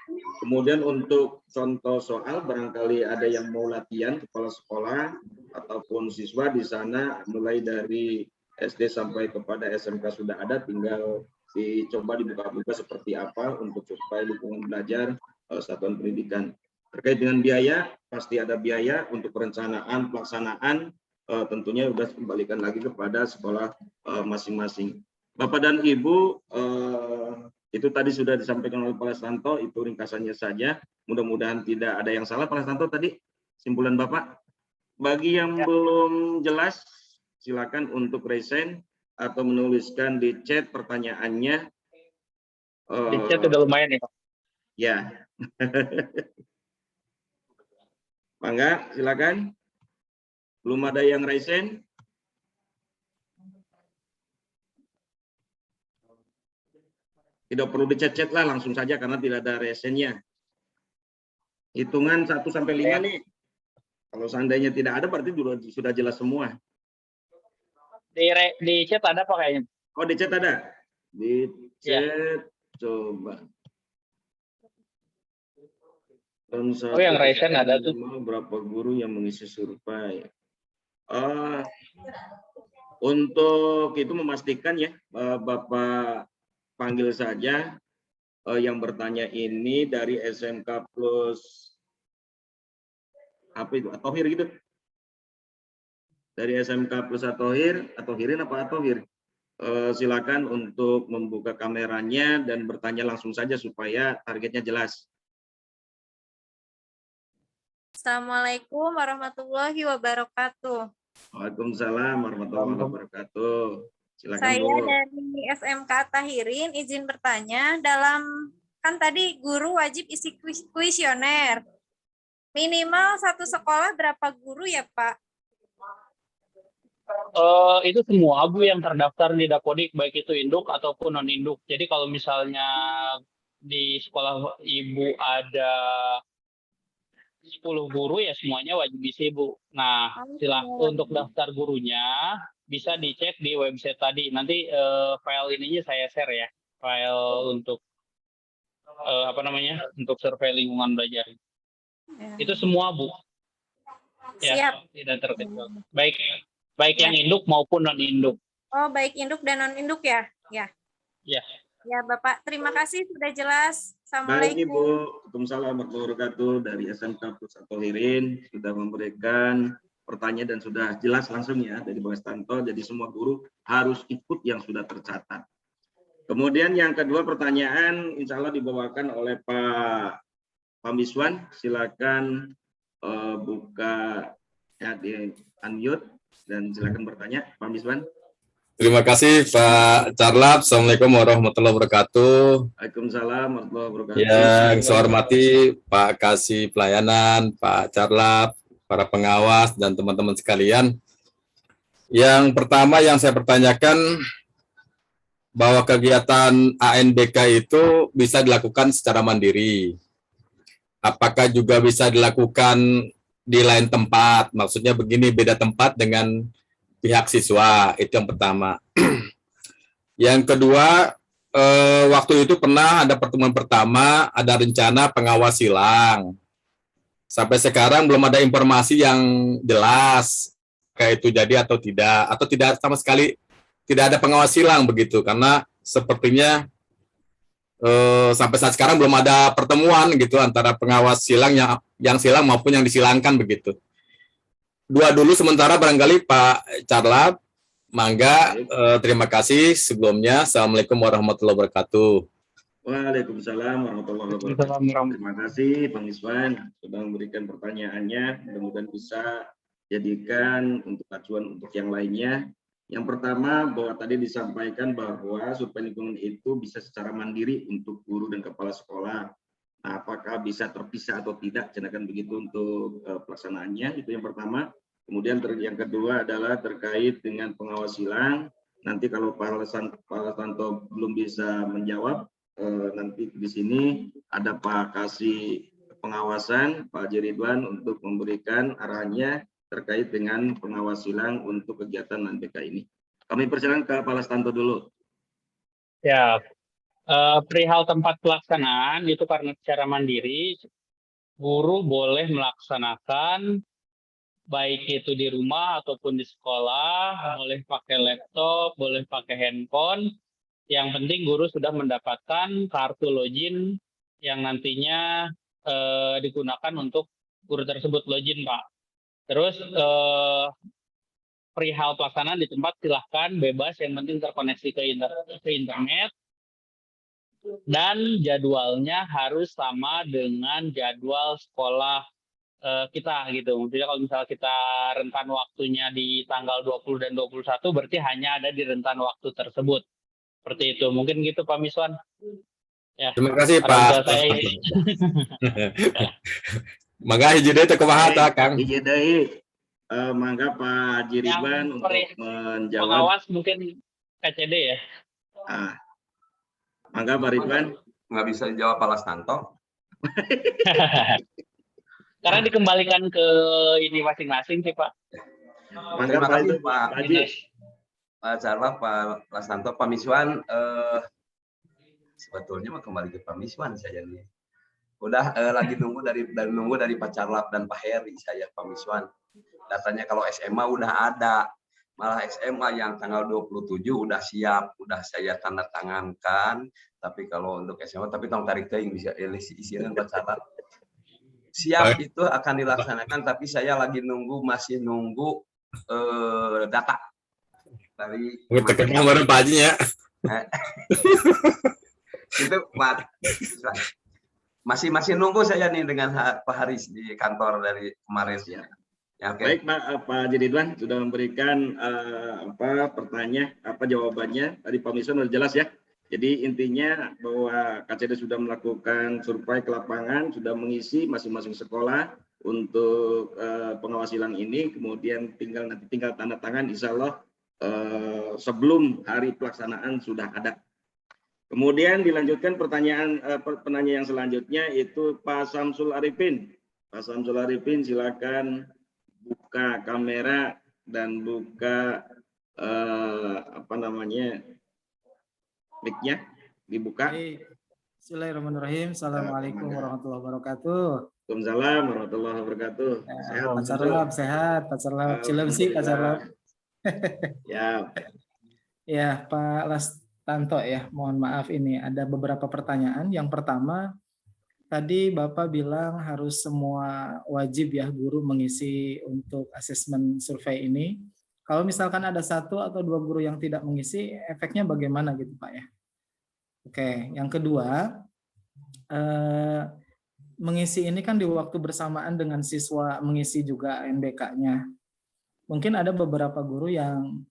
Kemudian untuk contoh soal, barangkali ada yang mau latihan kepala sekolah ataupun siswa di sana mulai dari SD sampai kepada SMK sudah ada, tinggal dicoba dibuka-buka seperti apa untuk survei lingkungan belajar satuan pendidikan. Terkait dengan biaya, pasti ada biaya untuk perencanaan, pelaksanaan, tentunya sudah kembalikan lagi kepada sekolah masing-masing. Bapak dan Ibu, itu tadi sudah disampaikan oleh Pak Lastanto, itu ringkasannya saja. Mudah-mudahan tidak ada yang salah. Pak Lastanto tadi, simpulan Bapak. Bagi yang belum jelas, silakan untuk raise atau menuliskan di chat pertanyaannya. Di chat udah lumayan ya Pak. Ya. Mangga, silakan. Belum ada yang raise? Tidak perlu dicet-cet lah, langsung saja karena tidak ada raise-nya. Hitungan 1 sampai 5 nih. Kalau seandainya tidak ada berarti sudah jelas semua. Di chat ada Pak kayaknya. Oh, di chat ada. Di chat coba. Oh, yang raise-an ada tuh. Berapa guru yang mengisi survei? Untuk itu memastikan ya, Bapak panggil saja yang bertanya ini dari SMK plus apa itu, Atohir gitu. Dari SMK plus Atohirin apa Atohir? Silakan untuk membuka kameranya dan bertanya langsung saja supaya targetnya jelas. Assalamualaikum warahmatullahi wabarakatuh. Waalaikumsalam warahmatullahi wabarakatuh. Silakan, Saya Bu. dari SMK Tahirin izin bertanya, dalam kan tadi guru wajib isi kuesioner. Minimal satu sekolah berapa guru ya, Pak? Itu semua Bu yang terdaftar di Dapodik, baik itu induk ataupun non induk. Jadi kalau misalnya di sekolah Ibu ada 10 guru ya semuanya wajib isi Bu. Nah, silakan untuk daftar gurunya bisa dicek di website tadi. Nanti file ininya saya share ya. File untuk untuk survei lingkungan belajar. Ya. Itu semua Bu. Ya, Siap. tidak terkecuali. Baik yang induk maupun non induk. Oh, baik induk dan non induk ya? Ya. Ya. Ya, Bapak. Terima kasih sudah jelas. Baik Assalamualaikum. Ibu, Waalaikumsalam warahmatullahi wabarakatuh. Dari SMK Plus Atohirin sudah memberikan pertanyaan dan sudah jelas langsung ya dari Bang Stanto. Jadi semua guru harus ikut yang sudah tercatat. Kemudian yang kedua pertanyaan insya Allah dibawakan oleh Pak Pamiswan. Silakan buka ya di unmute dan silakan bertanya Pak Pamiswan. Terima kasih Pak Carlap. Assalamualaikum warahmatullahi wabarakatuh. Waalaikumsalam warahmatullahi wabarakatuh. Yang saya hormati Pak Kasih Pelayanan, Pak Carlap, para pengawas dan teman-teman sekalian. Yang pertama yang saya pertanyakan bahwa kegiatan ANBK itu bisa dilakukan secara mandiri. Apakah juga bisa dilakukan di lain tempat? Maksudnya begini, beda tempat dengan pihak siswa, itu yang pertama. Yang kedua, waktu itu pernah ada pertemuan pertama, ada rencana pengawas silang. Sampai sekarang belum ada informasi yang jelas, kayak itu jadi atau tidak sama sekali, tidak ada pengawas silang begitu, karena sepertinya sampai saat sekarang belum ada pertemuan gitu antara pengawas silang yang silang maupun yang disilangkan begitu. Dua dulu sementara barangkali Pak Carlap, mangga. Terima kasih sebelumnya. Assalamualaikum warahmatullahi wabarakatuh. Waalaikumsalam warahmatullahi wabarakatuh. Terima kasih Bang Iswan sudah memberikan pertanyaannya. Mudah-mudahan bisa jadikan untuk acuan untuk yang lainnya. Yang pertama bahwa tadi disampaikan bahwa survei lingkungan itu bisa secara mandiri untuk guru dan kepala sekolah. Nah, apakah bisa terpisah atau tidak? Jenakan begitu untuk pelaksanaannya. Itu yang pertama. Kemudian yang kedua adalah terkait dengan pengawas silang. Nanti kalau Pak Lastanto belum bisa menjawab, nanti di sini ada Pak Kasih Pengawasan, Pak Haji Ridwan, untuk memberikan arahannya terkait dengan pengawas silang untuk kegiatan UNBK ini. Kami persilakan ke Pak Lastanto dulu. Ya, perihal tempat pelaksanaan itu karena secara mandiri, guru boleh melaksanakan baik itu di rumah ataupun di sekolah, boleh pakai laptop, boleh pakai handphone. Yang penting guru sudah mendapatkan kartu login yang nantinya digunakan untuk guru tersebut login, Pak. Terus perihal pelaksanaan di tempat silahkan bebas, yang penting terkoneksi ke internet. Dan jadwalnya harus sama dengan jadwal sekolah kita gitu. Maksudnya kalau misalnya kita rentan waktunya di tanggal 20 dan 21 berarti hanya ada di rentan waktu tersebut. Seperti itu. Mungkin gitu Pak Miswan. Ya. Terima kasih Pak. Mangga hiji deui teh kumaha tah Kang? Hiji deui. Mangga Pak Haji Ridwan untuk menjawab. Pengawas mungkin KCD ya. Mangga Pak Ridwan. Nggak bisa dijawab Pak Lastanto. Karena dikembalikan ke ini masing-masing sih Pak. Terima kasih Pak Haji. Pak Carla, Pak Lastanto, Pak Miswan. Sebetulnya mau kembali ke Pak Miswan saya nih. Udah lagi nunggu dari Pak Carla dan Pak Heri saya Pak Miswan. Datanya kalau SMA udah ada. Malah SMA yang tanggal 27 udah siap, udah saya tanda tangankan. Tapi kalau untuk SMA, tapi tolong tarik teh yang bisa isikan Pak Carla. Siap itu akan dilaksanakan, tapi saya lagi masih nunggu data dari kemarin Pak Haji ya. Itu Pak, masih nunggu saya nih dengan Pak Haris di kantor dari kemarin ya. Ya, okay. Baik Pak Haji Ridwan sudah memberikan jawabannya tadi Pak Miswan sudah jelas ya. Jadi intinya bahwa KCD sudah melakukan survei ke lapangan, sudah mengisi masing-masing sekolah untuk pengawas silang ini, kemudian tinggal tanda tangan, insya Allah sebelum hari pelaksanaan sudah ada. Kemudian dilanjutkan penanya yang selanjutnya itu Pak Samsul Arifin. Pak Samsul Arifin silakan buka kamera dan buka mic-nya dibuka. Bismillahirrahmanirrahim. Assalamualaikum warahmatullahi wabarakatuh. Waalaikumsalam warahmatullahi wabarakatuh. Sehat Pak Carlap, sehat Pak Carlap. Cilemsi Pak Carlap. Ya. Ya Pak Lastanto ya, mohon maaf ini ada beberapa pertanyaan. Yang pertama, tadi Bapak bilang harus semua wajib ya guru mengisi untuk asesmen survei ini. Kalau misalkan ada 1 atau 2 guru yang tidak mengisi, efeknya bagaimana gitu Pak ya? Oke, yang kedua, mengisi ini kan di waktu bersamaan dengan siswa mengisi juga UNBK-nya. Mungkin ada beberapa guru yang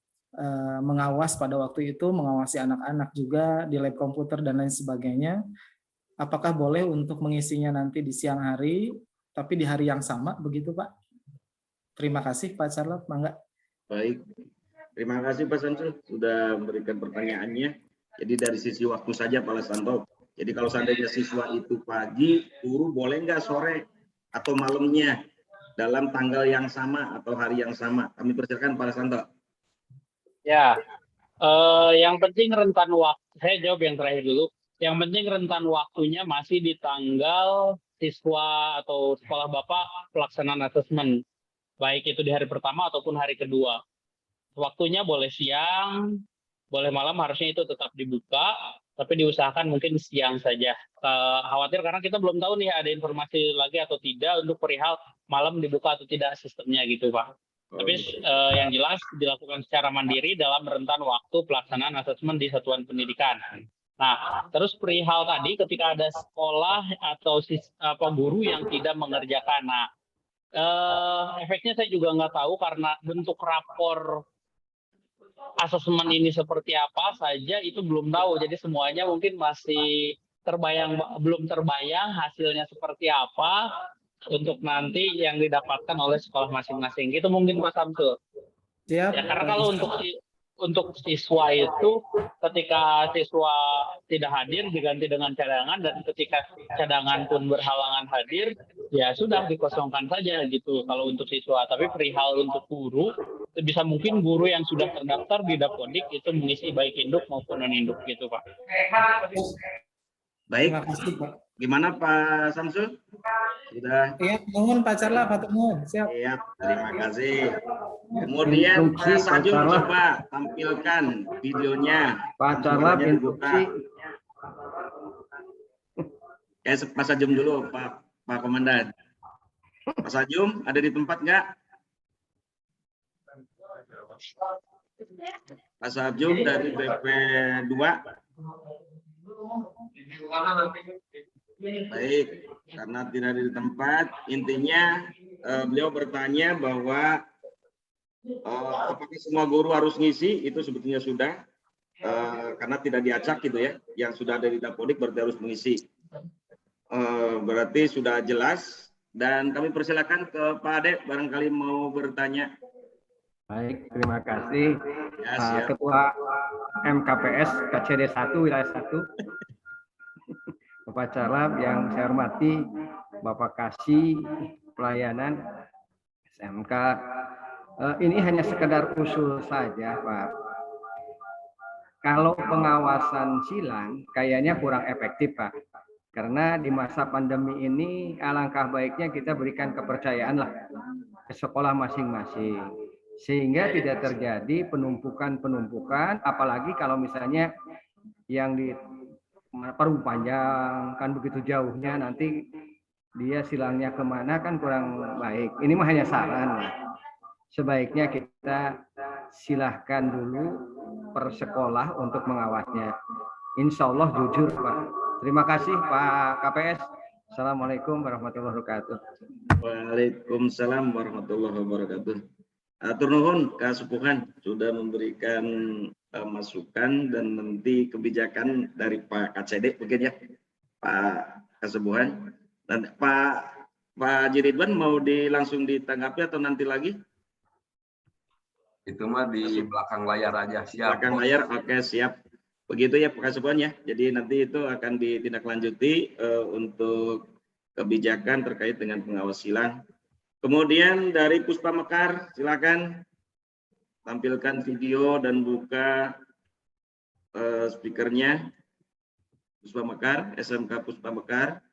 mengawas pada waktu itu, mengawasi anak-anak juga di lab komputer dan lain sebagainya. Apakah boleh untuk mengisinya nanti di siang hari, tapi di hari yang sama, begitu Pak? Terima kasih Pak Carlap, mangga. Baik, terima kasih Pak Samsul sudah memberikan pertanyaannya. Jadi dari sisi waktu saja Pak Lastanto. Jadi kalau seandainya siswa itu pagi, guru boleh nggak sore atau malamnya dalam tanggal yang sama atau hari yang sama? Kami persilakan Pak Lastanto. Ya, yang penting rentan waktu. Saya jawab yang terakhir dulu. Yang penting rentan waktunya masih di tanggal siswa atau sekolah Bapak pelaksanaan asesmen. Baik itu di hari pertama ataupun hari kedua. Waktunya boleh siang, boleh malam, harusnya itu tetap dibuka, tapi diusahakan mungkin siang saja. Khawatir karena kita belum tahu nih ada informasi lagi atau tidak untuk perihal malam dibuka atau tidak sistemnya gitu Pak. Tapi yang jelas dilakukan secara mandiri dalam rentan waktu pelaksanaan asesmen di satuan pendidikan. Nah, terus perihal tadi ketika ada sekolah atau guru yang tidak mengerjakan. Nah, efeknya saya juga nggak tahu karena bentuk rapor asesmen ini seperti apa saja itu belum tahu. Jadi semuanya mungkin masih belum terbayang hasilnya seperti apa untuk nanti yang didapatkan oleh sekolah masing-masing. Itu mungkin Pak Samsul. Siap. Ya, karena kalau untuk untuk siswa itu ketika siswa tidak hadir diganti dengan cadangan, dan ketika cadangan pun berhalangan hadir, ya sudah dikosongkan saja gitu kalau untuk siswa. Tapi perihal untuk guru, bisa mungkin guru yang sudah terdaftar di Dapodik itu mengisi baik induk maupun non induk gitu Pak. Baik. Terima kasih Pak. Gimana Pak Samsul? Sudah. Iya, mohon Pak Carla, Pak Tengah. Siap. Siap, terima kasih. Kemudian Pak Sajum coba tampilkan videonya. Pak Carla, dibuka. Pak Sajum dulu, Pak Komandan. Pak Sajum, ada di tempat nggak? Pak Sajum dari BP 2. Baik, karena tidak ada di tempat, intinya beliau bertanya bahwa apakah semua guru harus ngisi, itu sebetulnya sudah, karena tidak diacak gitu ya, yang sudah ada di Dapodik berarti harus mengisi. Berarti sudah jelas, dan kami persilakan ke Pak Ade, barangkali mau bertanya. Baik, terima kasih Ya, Ketua MKPS KCD 1 Wilayah 1. Bapak Carlap yang saya hormati, Bapak Kasih Pelayanan SMK. Ini hanya sekedar usul saja, Pak. Kalau pengawasan silang kayaknya kurang efektif, Pak. Karena di masa pandemi ini alangkah baiknya kita berikan kepercayaan lah ke sekolah masing-masing. Sehingga tidak terjadi penumpukan, apalagi kalau misalnya yang di Parung Panjang kan begitu jauhnya, nanti dia silangnya kemana kan kurang baik. Ini mah hanya saran. Sebaiknya kita silahkan dulu per sekolah untuk mengawasnya. Insya Allah jujur Pak. Terima kasih Pak KPS. Assalamualaikum warahmatullahi wabarakatuh. Waalaikumsalam warahmatullahi wabarakatuh. Atur nuhun Kasepuhan sudah memberikan masukan dan nanti kebijakan dari Pak KCD mungkin ya, Pak Kasepuhan. Dan Pak Jiridwan mau langsung ditanggapi atau nanti lagi? Itu mah di belakang layar aja, siap. Belakang layar, oke siap. Begitu ya Pak Kasepuhan ya. Jadi nanti itu akan ditindaklanjuti untuk kebijakan terkait dengan pengawas silang. Kemudian dari Puspa Mekar, silakan tampilkan video dan buka speakernya. Puspa Mekar, SMK Puspa Mekar.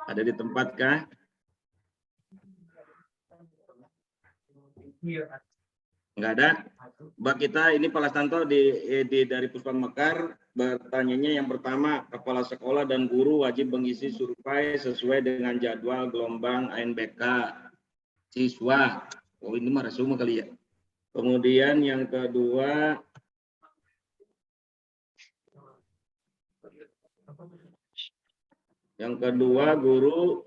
Ada di tempat kah? Enggak ada. Mbak kita ini Pak Lastanto dari Puspa Mekar bertanyanya yang pertama, kepala sekolah dan guru wajib mengisi survei sesuai dengan jadwal gelombang ANBK siswa. Oh ini mah resume kali ya. Kemudian yang kedua, guru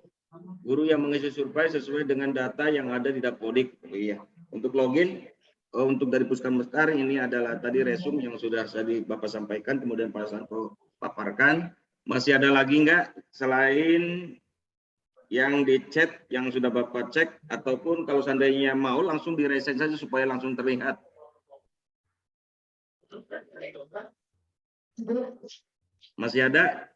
yang mengisi survei sesuai dengan data yang ada di Dapodik. Oh, iya. Untuk login, untuk dari Puspa Mekar ini adalah tadi resume yang sudah tadi Bapak sampaikan, kemudian Pak Santo paparkan. Masih ada lagi enggak selain yang di chat yang sudah Bapak cek, ataupun kalau seandainya mau langsung di-reset saja supaya langsung terlihat. Masih ada?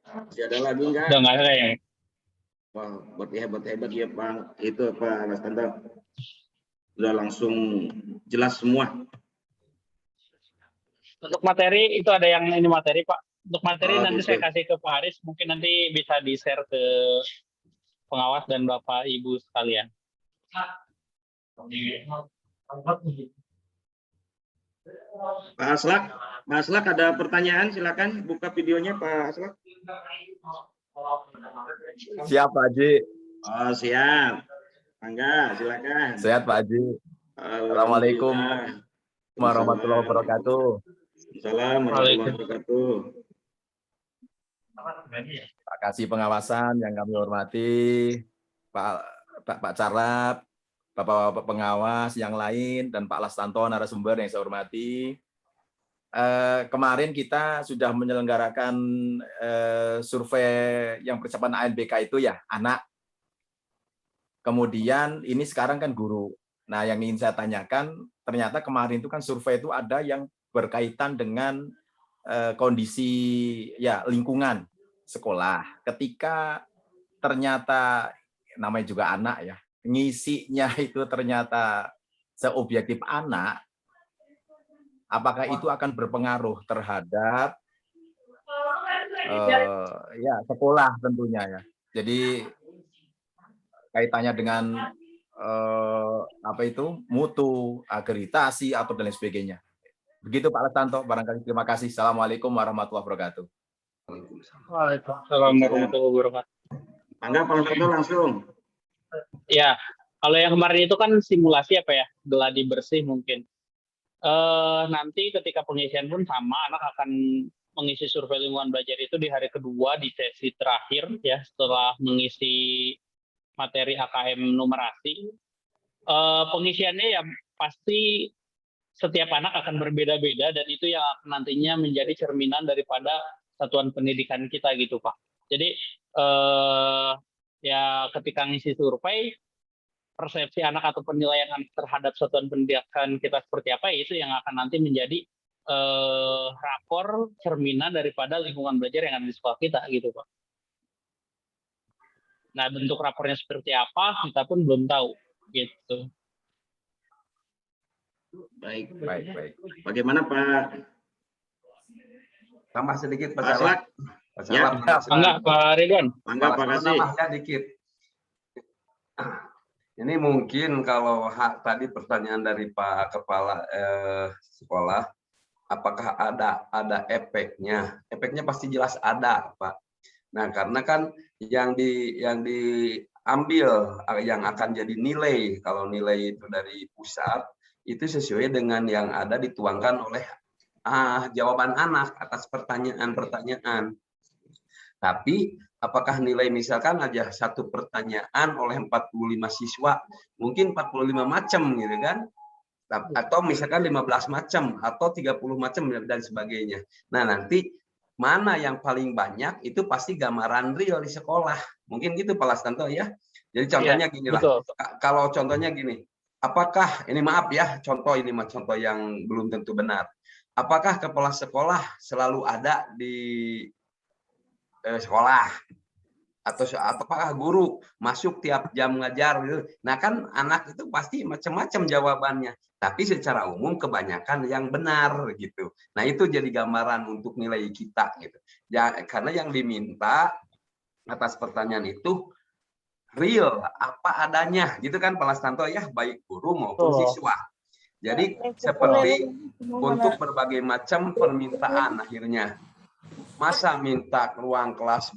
Masih ada lagi enggak? Udah nggak ada ya. Wah, buat hebat ya Pak. Itu Pak Lastanto. Sudah langsung jelas semua. Untuk materi itu ada yang ini materi Pak. Untuk materi nanti saya kasih ke Pak Haris, mungkin nanti bisa di-share ke pengawas dan Bapak Ibu sekalian. Pak Aslak ada pertanyaan, silakan buka videonya Pak Aslak. Siap Pak Haji. Oh siap. Angga, silakan. Sehat Pak Haji. Assalamualaikum warahmatullahi wabarakatuh. Assalamualaikum warahmatullahi wabarakatuh. Pak Kasih Pengawasan yang kami hormati, Pak Carlap, Bapak pengawas yang lain, dan Pak Lastanto narasumber yang saya hormati. kemarin kita sudah menyelenggarakan survei yang persiapan ANBK itu ya, anak. Kemudian ini sekarang kan guru. Nah, yang ingin saya tanyakan, ternyata kemarin itu kan survei itu ada yang berkaitan dengan kondisi ya lingkungan sekolah. Ketika ternyata namanya juga anak ya, ngisinya itu ternyata seobjektif anak, apakah itu akan berpengaruh terhadap ya sekolah tentunya ya. Jadi kaitannya dengan apa itu mutu, akreditasi atau dan lain sebagainya. Begitu Pak Lestanto, barangkali terima kasih. Assalamualaikum warahmatullahi wabarakatuh. Waalaikumsalam warahmatullahi wabarakatuh. Mangga Pak Lestanto langsung. Ya, kalau yang kemarin itu kan simulasi apa ya, geladi bersih mungkin. Nanti ketika pengisian pun sama, anak akan mengisi survei lingkungan belajar itu di hari kedua di sesi terakhir ya, setelah mengisi materi HKM numerasi. Pengisiannya ya pasti setiap anak akan berbeda-beda dan itu yang nantinya menjadi cerminan daripada satuan pendidikan kita gitu Pak. Jadi ya ketika ngisi survei, persepsi anak atau penilaian anak terhadap satuan pendidikan kita seperti apa, itu yang akan nanti menjadi rapor cerminan daripada lingkungan belajar yang ada di sekolah kita gitu Pak. Nah, bentuk rapornya seperti apa kita pun belum tahu gitu. Baik. Bagaimana Pak? Tambah sedikit Pak Salak. Ya, enggak Pak Ridwan. Mangga Pak Kasih. Tambahnya dikit. Ini mungkin kalau tadi pertanyaan dari Pak Kepala Sekolah, apakah ada efeknya? Efeknya pasti jelas ada, Pak. Nah, karena kan yang diambil yang akan jadi nilai, kalau nilai itu dari pusat, itu sesuai dengan yang ada dituangkan oleh jawaban anak atas pertanyaan-pertanyaan. Tapi apakah nilai misalkan aja satu pertanyaan oleh 45 siswa, mungkin 45 macam gitu kan? Atau misalkan 15 macam atau 30 macam dan sebagainya. Nah, nanti mana yang paling banyak itu pasti gambaran real di sekolah. Mungkin gitu Pak Lestanto ya. Jadi contohnya gini lah. Kalau contohnya gini, apakah ini maaf ya, contoh yang belum tentu benar. Apakah kepala sekolah selalu ada di sekolah atau apakah guru masuk tiap jam ngajar gitu. Nah, kan anak itu pasti macam-macam jawabannya. Tapi secara umum kebanyakan yang benar gitu. Nah, itu jadi gambaran untuk nilai kita gitu. Ya, karena yang diminta atas pertanyaan itu real, apa adanya gitu kan Pak Lestanto ya, baik guru maupun siswa. Jadi seperti untuk berbagai macam permintaan akhirnya. Masa minta ruang kelas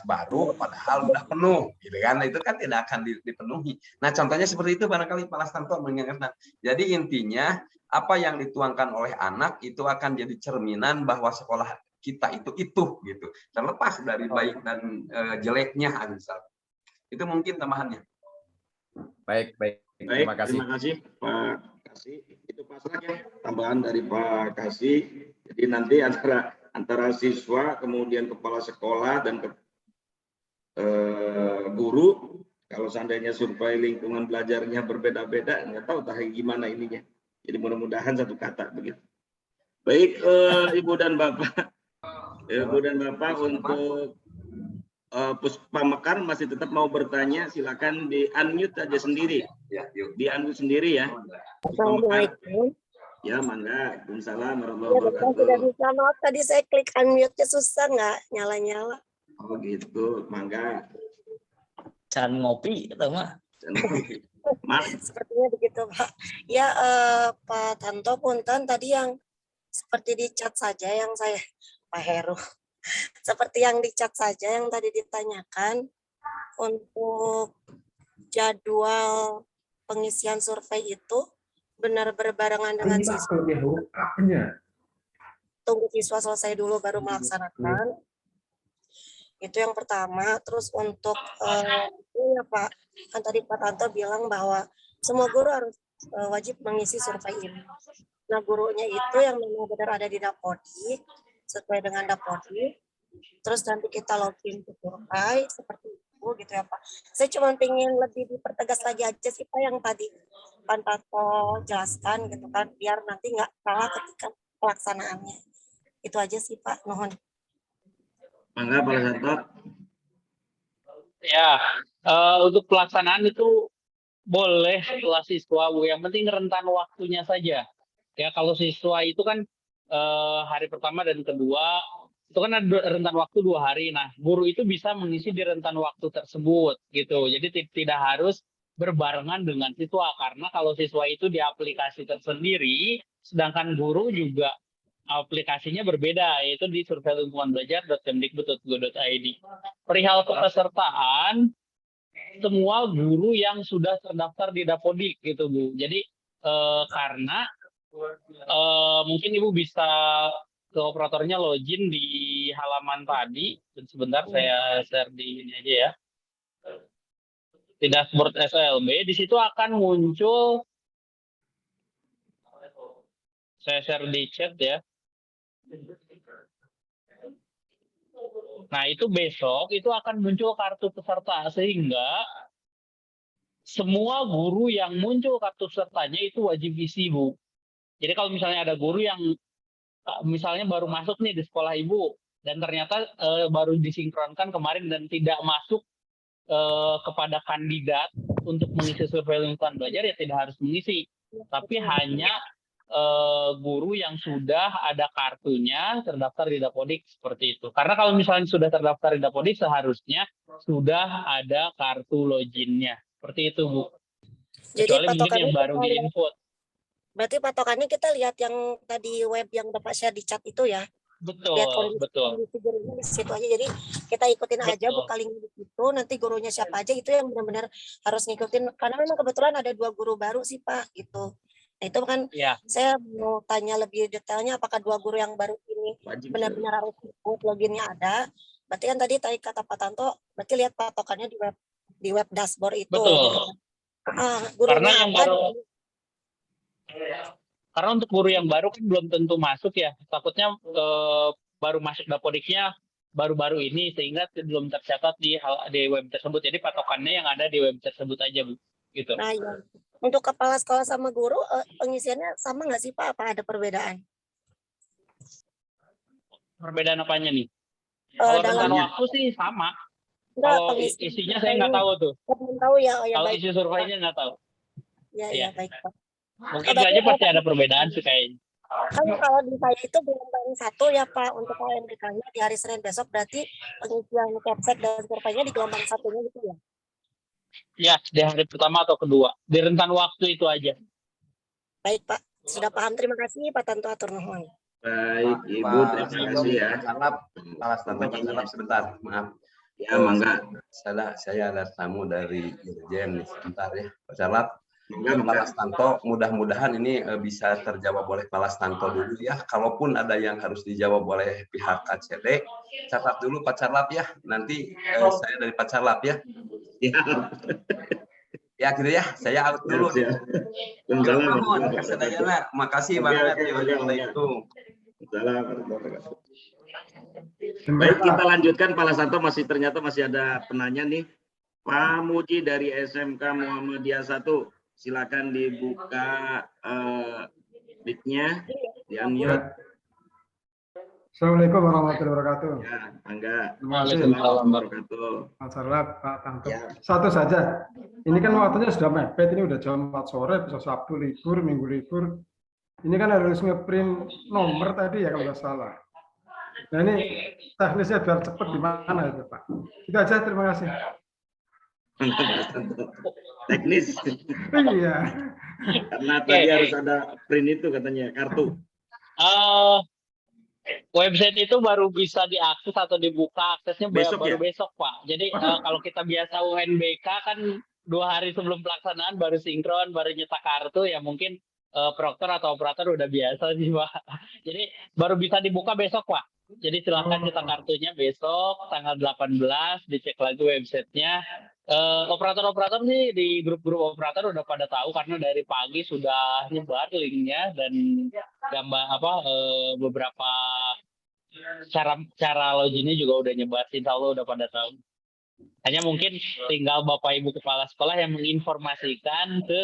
baru padahal udah penuh gitu kan, itu kan tidak akan dipenuhi. Nah, contohnya seperti itu barangkali Pak Lestanto mengingatkan. Jadi intinya apa yang dituangkan oleh anak itu akan jadi cerminan bahwa sekolah kita itu gitu, terlepas dari baik dan jeleknya misal. Itu mungkin tambahannya. Baik. Terima kasih. Terima kasih Pak Kasih. Itu Pak Salak ya, tambahan dari Pak Kasih. Jadi nanti antara siswa, kemudian kepala sekolah dan guru, kalau seandainya survei lingkungan belajarnya berbeda-beda, nggak tahu gimana ininya. Jadi mudah-mudahan satu kata begitu. Baik, Ibu dan Bapak, untuk Puspa Mekar masih tetap mau bertanya, silakan di unmute aja sendiri. Di unmute sendiri ya. Assalamualaikum. Ya, mangga. Waalaikumsalam warahmatullahi wabarakatuh. Tidak bisa, maaf tadi saya klik unmute-nya susah, nggak nyala-nyala. Oh gitu, mangga. Can ngopi atau mah? Sepertinya begitu Pak. Ya Pak Tanto punten tadi yang seperti di chat saja yang saya, Pak Heru. Seperti yang di chat saja yang tadi ditanyakan untuk jadwal pengisian survei itu benar berbarengan dengan siswa. Tunggu siswa selesai dulu baru melaksanakan. Itu yang pertama. Terus untuk ya Pak, kan tadi Pak Tanto bilang bahwa semua guru harus wajib mengisi survei ini. Nah, gurunya itu yang memang benar ada di Dapodik, sesuai dengan Dapodik. Terus nanti kita login ke Survei, seperti itu gitu ya Pak. Saya cuma pengen lebih dipertegas lagi aja sih Pak yang tadi Pak Tanto jelaskan gitu kan, biar nanti nggak salah ketika pelaksanaannya. Itu aja sih Pak, mohon. Mangga Pak Santo. Ya, untuk pelaksanaan itu boleh setelah siswa, Bu. Yang penting rentan waktunya saja. Ya, kalau siswa itu kan hari pertama dan kedua itu kan ada rentan waktu 2 hari. Nah, guru itu bisa mengisi di rentan waktu tersebut gitu. Jadi tidak harus berbarengan dengan siswa, karena kalau siswa itu di aplikasi tersendiri, sedangkan guru juga aplikasinya berbeda, yaitu di surveilingkunganbelajar.kemdikbud.go.id. Perihal kepesertaan, semua guru yang sudah terdaftar di Dapodik gitu Bu. Jadi karena mungkin Ibu bisa ke operatornya login di halaman tadi. Dan sebentar saya share di ini aja ya. Di dashboard SLB, di situ akan muncul, saya share di chat ya. Nah, itu besok itu akan muncul kartu peserta, sehingga semua guru yang muncul kartu pesertanya itu wajib isi, Bu. Jadi kalau misalnya ada guru yang misalnya baru masuk nih di sekolah Ibu, dan ternyata baru disinkronkan kemarin dan tidak masuk kepada kandidat untuk mengisi survei lingkungan belajar, ya tidak harus mengisi. Tapi hanya guru yang sudah ada kartunya terdaftar di Dapodik, seperti itu. Karena kalau misalnya sudah terdaftar di Dapodik, seharusnya sudah ada kartu loginnya. Seperti itu, Bu. Kecuali mungkin yang baru di-input. Berarti patokannya kita lihat yang tadi web yang Bapak share di chat itu ya. Betul, Lihat kondisi, betul. kondisi gurunya di situ aja. Jadi kita ikutin aja, buka link di situ, nanti gurunya siapa aja itu yang benar-benar harus ngikutin. Karena memang kebetulan ada 2 guru baru sih Pak gitu. Nah itu kan ya. Saya mau tanya lebih detailnya, apakah 2 guru yang baru ini benar-benar harus ikut, loginnya ada. Berarti kan tadi kata Pak Tanto, berarti lihat patokannya di web dashboard itu. Betul. Karena yang baru, karena untuk guru yang baru kan belum tentu masuk ya. Takutnya baru masuk Dapodiknya baru-baru ini, sehingga belum tercatat di web tersebut. Jadi patokannya yang ada di web tersebut aja, Bu. Gitu. Nah, ya. Untuk kepala sekolah sama guru, pengisiannya sama nggak sih Pak? Apa ada perbedaan? Perbedaan apanya nih? Kalau tentang waktu sih sama. Kalau isinya saya nggak tahu tuh. Belum tahu ya. Oh, ya kalau baik. isi surveinya nggak tahu. Ya, baik Pak. Mungkin aja pasti ada perbedaan sih kayaknya. Kan kalau di saya itu gelombang 1 ya Pak, untuk KMDK-nya di hari Senin besok, berarti pengisian capsek dan surveinya di gelombang 1-nya gitu ya? Ya, di hari pertama atau kedua. Di rentan waktu itu aja. Baik Pak, sudah paham. Terima kasih Pak Tanto, atur nuhun. Baik, Ibu, terima kasih ya. Pak sebentar, maaf. Ya, mangga. Saya ada tamu dari Irjen nih, sebentar ya. Pak Carlap, Pak Stanto, mudah-mudahan ini bisa terjawab oleh Pak Stanto dulu ya. Kalaupun ada yang harus dijawab oleh pihak KCD, catat dulu Pak Carlap ya. Nanti saya dari Pak Carlap ya. Ya gitu ya, saya out dulu. Makasih banget. Waalaikumsalam. Baik, kita lanjutkan. Pak Santo ternyata masih ada penanya nih. Pak Muji dari SMK Muhammadiyah 1, silakan dibuka mic-nya, di-unmute. Assalamualaikum warahmatullahi wabarakatuh. Ya, Angga. Waalaikumsalam warahmatullahi wabarakatuh. Pak Tanto. Satu saja. Ini kan waktunya sudah mepet, ini udah jam 4 sore, bisa Sabtu libur, Minggu libur. Ini kan harus ngeprint nomor tadi ya kalau nggak salah. Nah ini teknisnya biar cepat gimana itu Pak? Itu aja, terima kasih. Teknis. Iya. Karena tadi harus ada print itu katanya, kartu. Website itu baru bisa diakses atau dibuka aksesnya baru besok Pak. Jadi kalau kita biasa UNBK kan 2 hari sebelum pelaksanaan baru sinkron, baru nyetak kartu, ya mungkin proktor atau operator udah biasa sih Pak. Jadi baru bisa dibuka besok Pak. Jadi silakan cetak kartunya besok tanggal 18, dicek lagi websitenya. Operator-operator sih di grup-grup operator udah pada tahu karena dari pagi sudah nyebar linknya dan gambar beberapa cara loginnya juga udah nyebar. Insya Allah udah pada tahu. Hanya mungkin tinggal Bapak Ibu Kepala Sekolah yang menginformasikan ke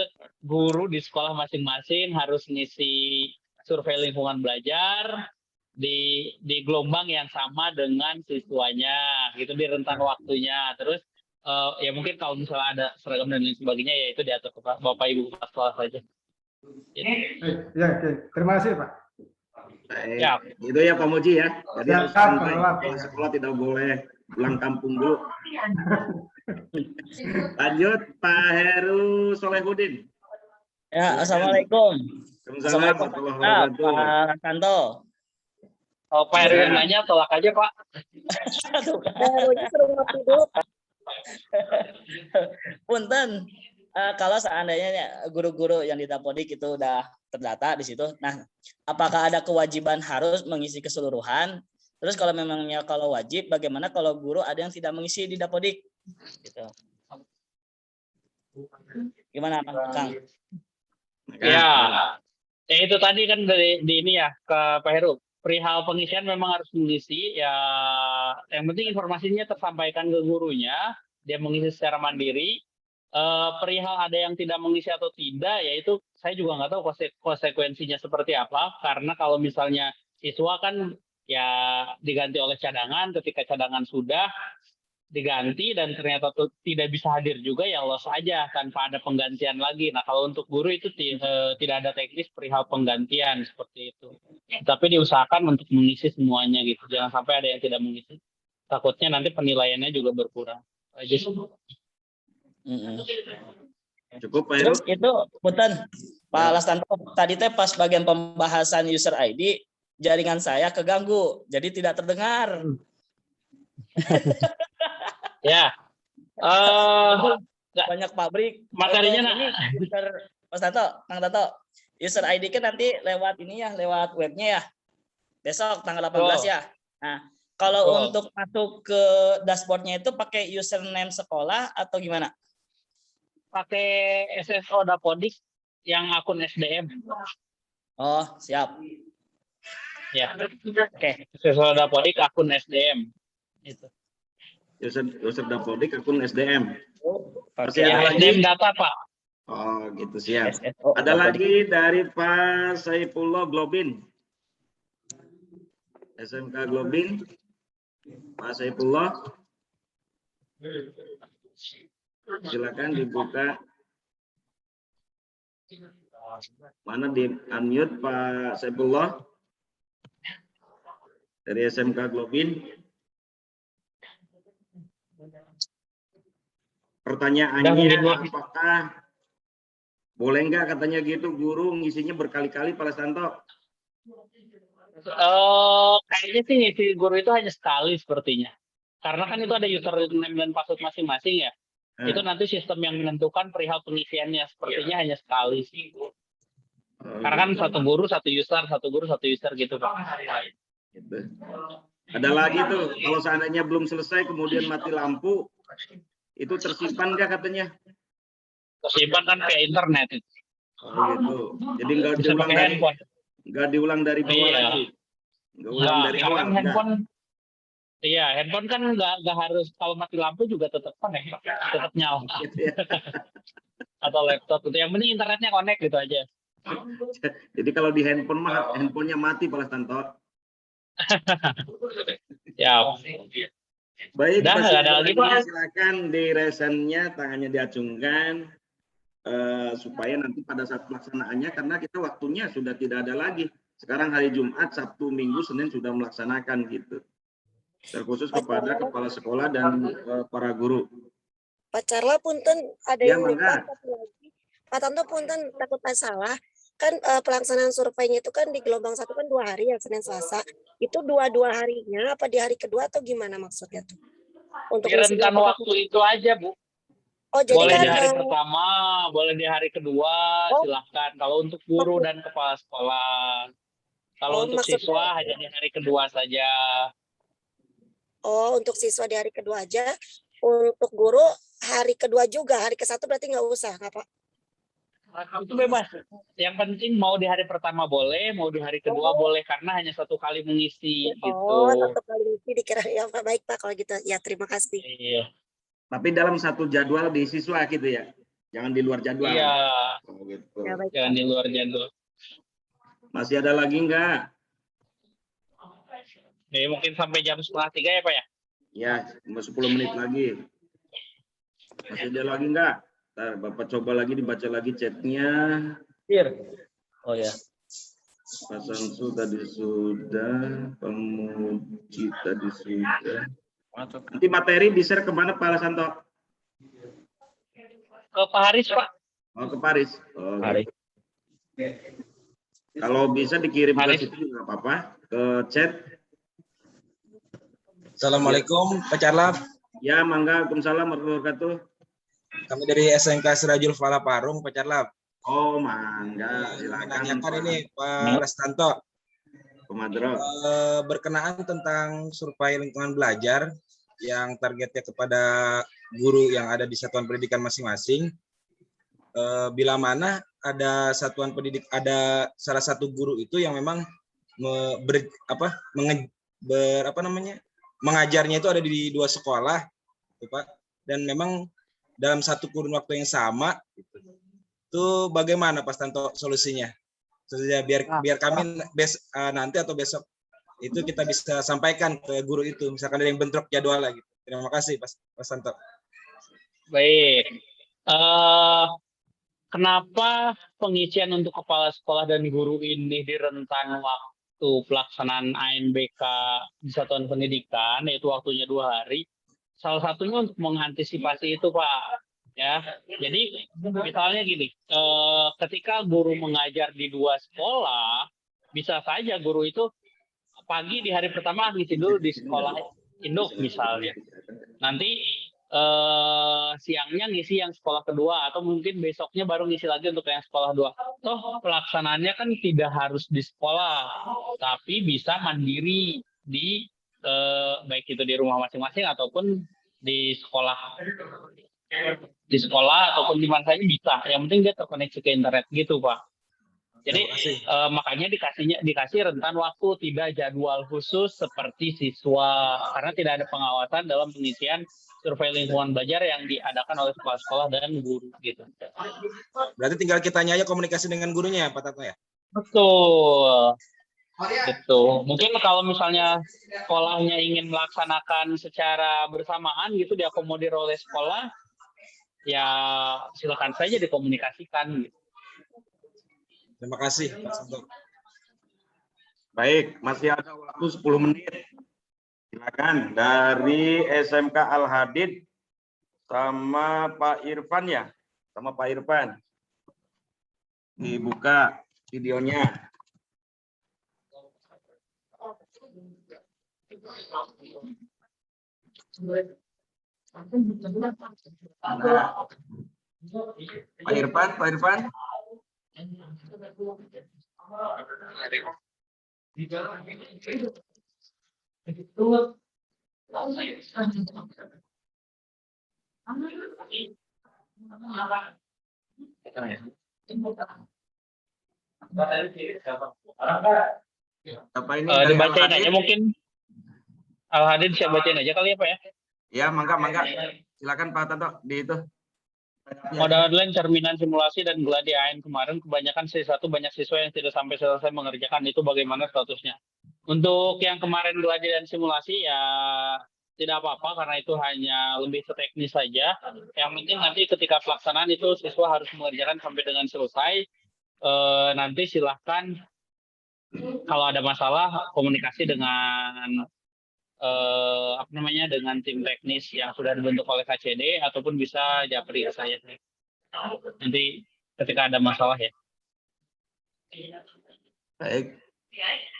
guru di sekolah masing-masing harus ngisi survei lingkungan belajar di gelombang yang sama dengan siswanya, gitu di rentan waktunya. Terus ya mungkin kalau misalnya ada seragam dan lain sebagainya ya itu diatur ke Bapak Ibu Kepala Sekolah saja. Ya, oke. Terima kasih Pak. Baik. Ya. Itu ya Pak Moji ya. Jadi Ya, harus standby. Pak. Kepala sekolah tidak boleh pulang kampung dulu. Lanjut Pak Heru Solehudin. Ya, assalamualaikum. Assalamualaikum warahmatullahi wabarakatuh. Pak Tanto. Oh, Pak Heru yang nanya tolak aja Pak. Punten, kalau seandainya guru-guru yang di Dapodik itu udah terdata di situ, nah apakah ada kewajiban harus mengisi keseluruhan? Terus kalau memangnya kalau wajib, bagaimana kalau guru ada yang tidak mengisi di Dapodik? Gitu. Gimana Kang? Ya, itu tadi kan dari di ini ya ke Pak Heru. Perihal pengisian memang harus mengisi ya. Yang penting informasinya tersampaikan ke gurunya, dia mengisi secara mandiri. Perihal ada yang tidak mengisi atau tidak, yaitu saya juga nggak tahu konsekuensinya seperti apa. Karena kalau misalnya siswa kan ya diganti oleh cadangan, ketika cadangan sudah diganti dan ternyata tidak bisa hadir juga ya loss aja tanpa ada penggantian lagi. Nah kalau untuk guru itu tidak ada teknis perihal penggantian seperti itu. Tapi diusahakan untuk mengisi semuanya gitu. Jangan sampai ada yang tidak mengisi. Takutnya nanti penilaiannya juga berkurang. Aja sih. Cukup Pak Heru. Terus itu punten Pak Lastanto tadi teh pas bagian pembahasan user ID jaringan saya keganggu jadi tidak terdengar. Ya. Banyak pabrik. Materinya ini user Mas Tato, Kang Tato. User ID kan nanti lewat ini ya, lewat webnya ya. Besok tanggal 18 ya. Nah, kalau untuk masuk ke dashboardnya itu pakai username sekolah atau gimana? Pakai SSO Dapodik yang akun SDM. Oh, siap. Ya. Oke. SSO Dapodik akun SDM. Itu. User Dapodik akun SDM. Masih Ya, ada SDM lagi? data Pak. Oh gitu siap. Ada lagi dari Pak Saifullah Globin. SMK Globin. Pak Saifullah. Silakan dibuka. Mana di unmute Pak Saifullah? Dari SMK Globin. Pertanyaannya apakah boleh nggak katanya gitu guru ngisinya berkali-kali Pak Lastanto? Kayaknya sih ngisi guru itu hanya sekali sepertinya. Karena kan itu ada username dan password masing-masing ya. Itu nanti sistem yang menentukan perihal pengisiannya. Sepertinya hanya sekali sih. Karena kan satu guru satu user gitu Pak. Gitu. Ada lagi tuh kalau seandainya belum selesai kemudian mati lampu itu tersimpan nggak katanya? Tersimpan kan kayak internet. Oh gitu. Jadi nggak diulang dari bawah lagi. Nggak ulang dari awal. Handphone. Iya, handphone kan nggak harus kalau mati lampu juga tetap connect, tetap nyala. Atau laptop itu. Yang penting internetnya connect gitu aja. Jadi kalau di handphone mah handphonenya mati Pak Lastanto. Ya. Baik, ada lagi Pak. Silakan di resennya tangannya diacungkan supaya nanti pada saat pelaksanaannya karena kita waktunya sudah tidak ada lagi. Sekarang hari Jumat, Sabtu, Minggu, Senin sudah melaksanakan gitu. Terkhusus kepada kepala sekolah dan para guru. Pak Carla punten ada Ya, yang mangga. lupa lagi. Pak Tanto punten takut salah. Kan pelaksanaan surveinya itu kan di gelombang 1 kan 2 hari ya, Senin Selasa. Itu dua harinya apa di hari kedua atau gimana maksudnya tuh? Untuk Di rentan waktu itu aja Bu. Oh, jadi boleh kan, di hari pertama, boleh di hari kedua, silahkan. Kalau untuk guru dan kepala sekolah. Kalau untuk siswa hanya di hari kedua saja. Oh, untuk siswa di hari kedua aja. Untuk guru hari kedua juga, hari ke-1 berarti nggak usah, nggak Pak? Itu bebas. Yang penting mau di hari pertama boleh, mau di hari kedua boleh, karena hanya 1 kali mengisi gitu. Oh, 1 kali mengisi dikira ya Pak. Baik Pak kalau gitu. Ya terima kasih. Iya. Tapi dalam satu jadwal di siswa gitu ya, jangan di luar jadwal. Iya. Oh, gitu. Ya, baik, Jangan di luar jadwal. Masih ada lagi enggak? Mungkin sampai jam 2:30 ya Pak ya? Ya, 10 menit lagi. Masih ada lagi enggak? Ntar Bapak coba lagi dibaca lagi chatnya. Oh ya. Pak Samsu tadi sudah, Pemuji tadi sudah. Nanti materi di-share kemana Pak Lasanto? Ke Pak Haris Pak. Oh, ke Paris. Oh, Haris. kalau bisa dikirim Haris. ke situ juga apa-apa, ke chat. Assalamualaikum Pak Carlap. Ya, mangga. Waalaikumsalam warahmatullahi wabarakatuh. Kami dari SMK Sirajul Fala Parung, Pak Carlap. Oh, mangga. Silakan. Menanyakan ini Pak Lastanto. Pemadro. Berkenaan tentang survei lingkungan belajar yang targetnya kepada guru yang ada di satuan pendidikan masing-masing. Bila mana ada satuan pendidik, ada salah satu guru itu yang memang mengajarnya itu ada di 2 sekolah, gitu, Pak. Dan memang dalam satu kurun waktu yang sama, itu bagaimana Pak Stanto solusinya? Biar kami nanti atau besok itu kita bisa sampaikan ke guru itu, misalkan ada yang bentrok jadwal lagi. Terima kasih Pak Stanto. Baik. Kenapa pengisian untuk kepala sekolah dan guru ini di rentang waktu pelaksanaan ANBK di satuan pendidikan, yaitu waktunya 2 hari? Salah satunya untuk mengantisipasi itu, Pak. Ya, jadi misalnya gini, ketika guru mengajar di 2 sekolah, bisa saja guru itu pagi di hari pertama ngisi dulu di sekolah induk misalnya. Nanti siangnya ngisi yang sekolah kedua, atau mungkin besoknya baru ngisi lagi untuk yang sekolah 2. Toh pelaksanaannya kan tidak harus di sekolah, tapi bisa mandiri di baik itu di rumah masing-masing ataupun di sekolah ataupun di mana saja bisa. Yang penting dia terkoneksi ke internet gitu, Pak. Jadi makanya dikasih rentan waktu, tidak jadwal khusus seperti siswa, karena tidak ada pengawasan dalam pengisian survei lingkungan belajar yang diadakan oleh sekolah-sekolah dan guru gitu. Berarti tinggal kitanya aja komunikasi dengan gurunya, Pak Tato ya? Betul. Gitu. Mungkin kalau misalnya sekolahnya ingin melaksanakan secara bersamaan gitu, diakomodir oleh sekolah, ya silakan saja dikomunikasikan gitu. Terima kasih Pak Santo. Baik, masih ada waktu 10 menit. Silakan dari SMK Al-Hadid sama Pak Irfan ya, sama Pak Irfan. Dibuka videonya. Nah, Pak Irfan. Apa ini dari dibacain Al-Hadid? aja mungkin. Al-Hadid siap bacain aja kali ya Pak ya. Ya, mangga. Silakan Pak Tato di itu. Modal online, cerminan simulasi, dan gladi AN kemarin kebanyakan C1 banyak siswa yang tidak sampai selesai mengerjakan, itu bagaimana statusnya? Untuk yang kemarin gladi dan simulasi ya tidak apa-apa karena itu hanya lebih ke teknis saja. Yang penting nanti ketika pelaksanaan itu siswa harus mengerjakan sampai dengan selesai. Nanti silahkan kalau ada masalah komunikasi dengan dengan tim teknis yang sudah dibentuk oleh KCD, ataupun bisa japri ke saya. Nanti ketika ada masalah ya. Baik.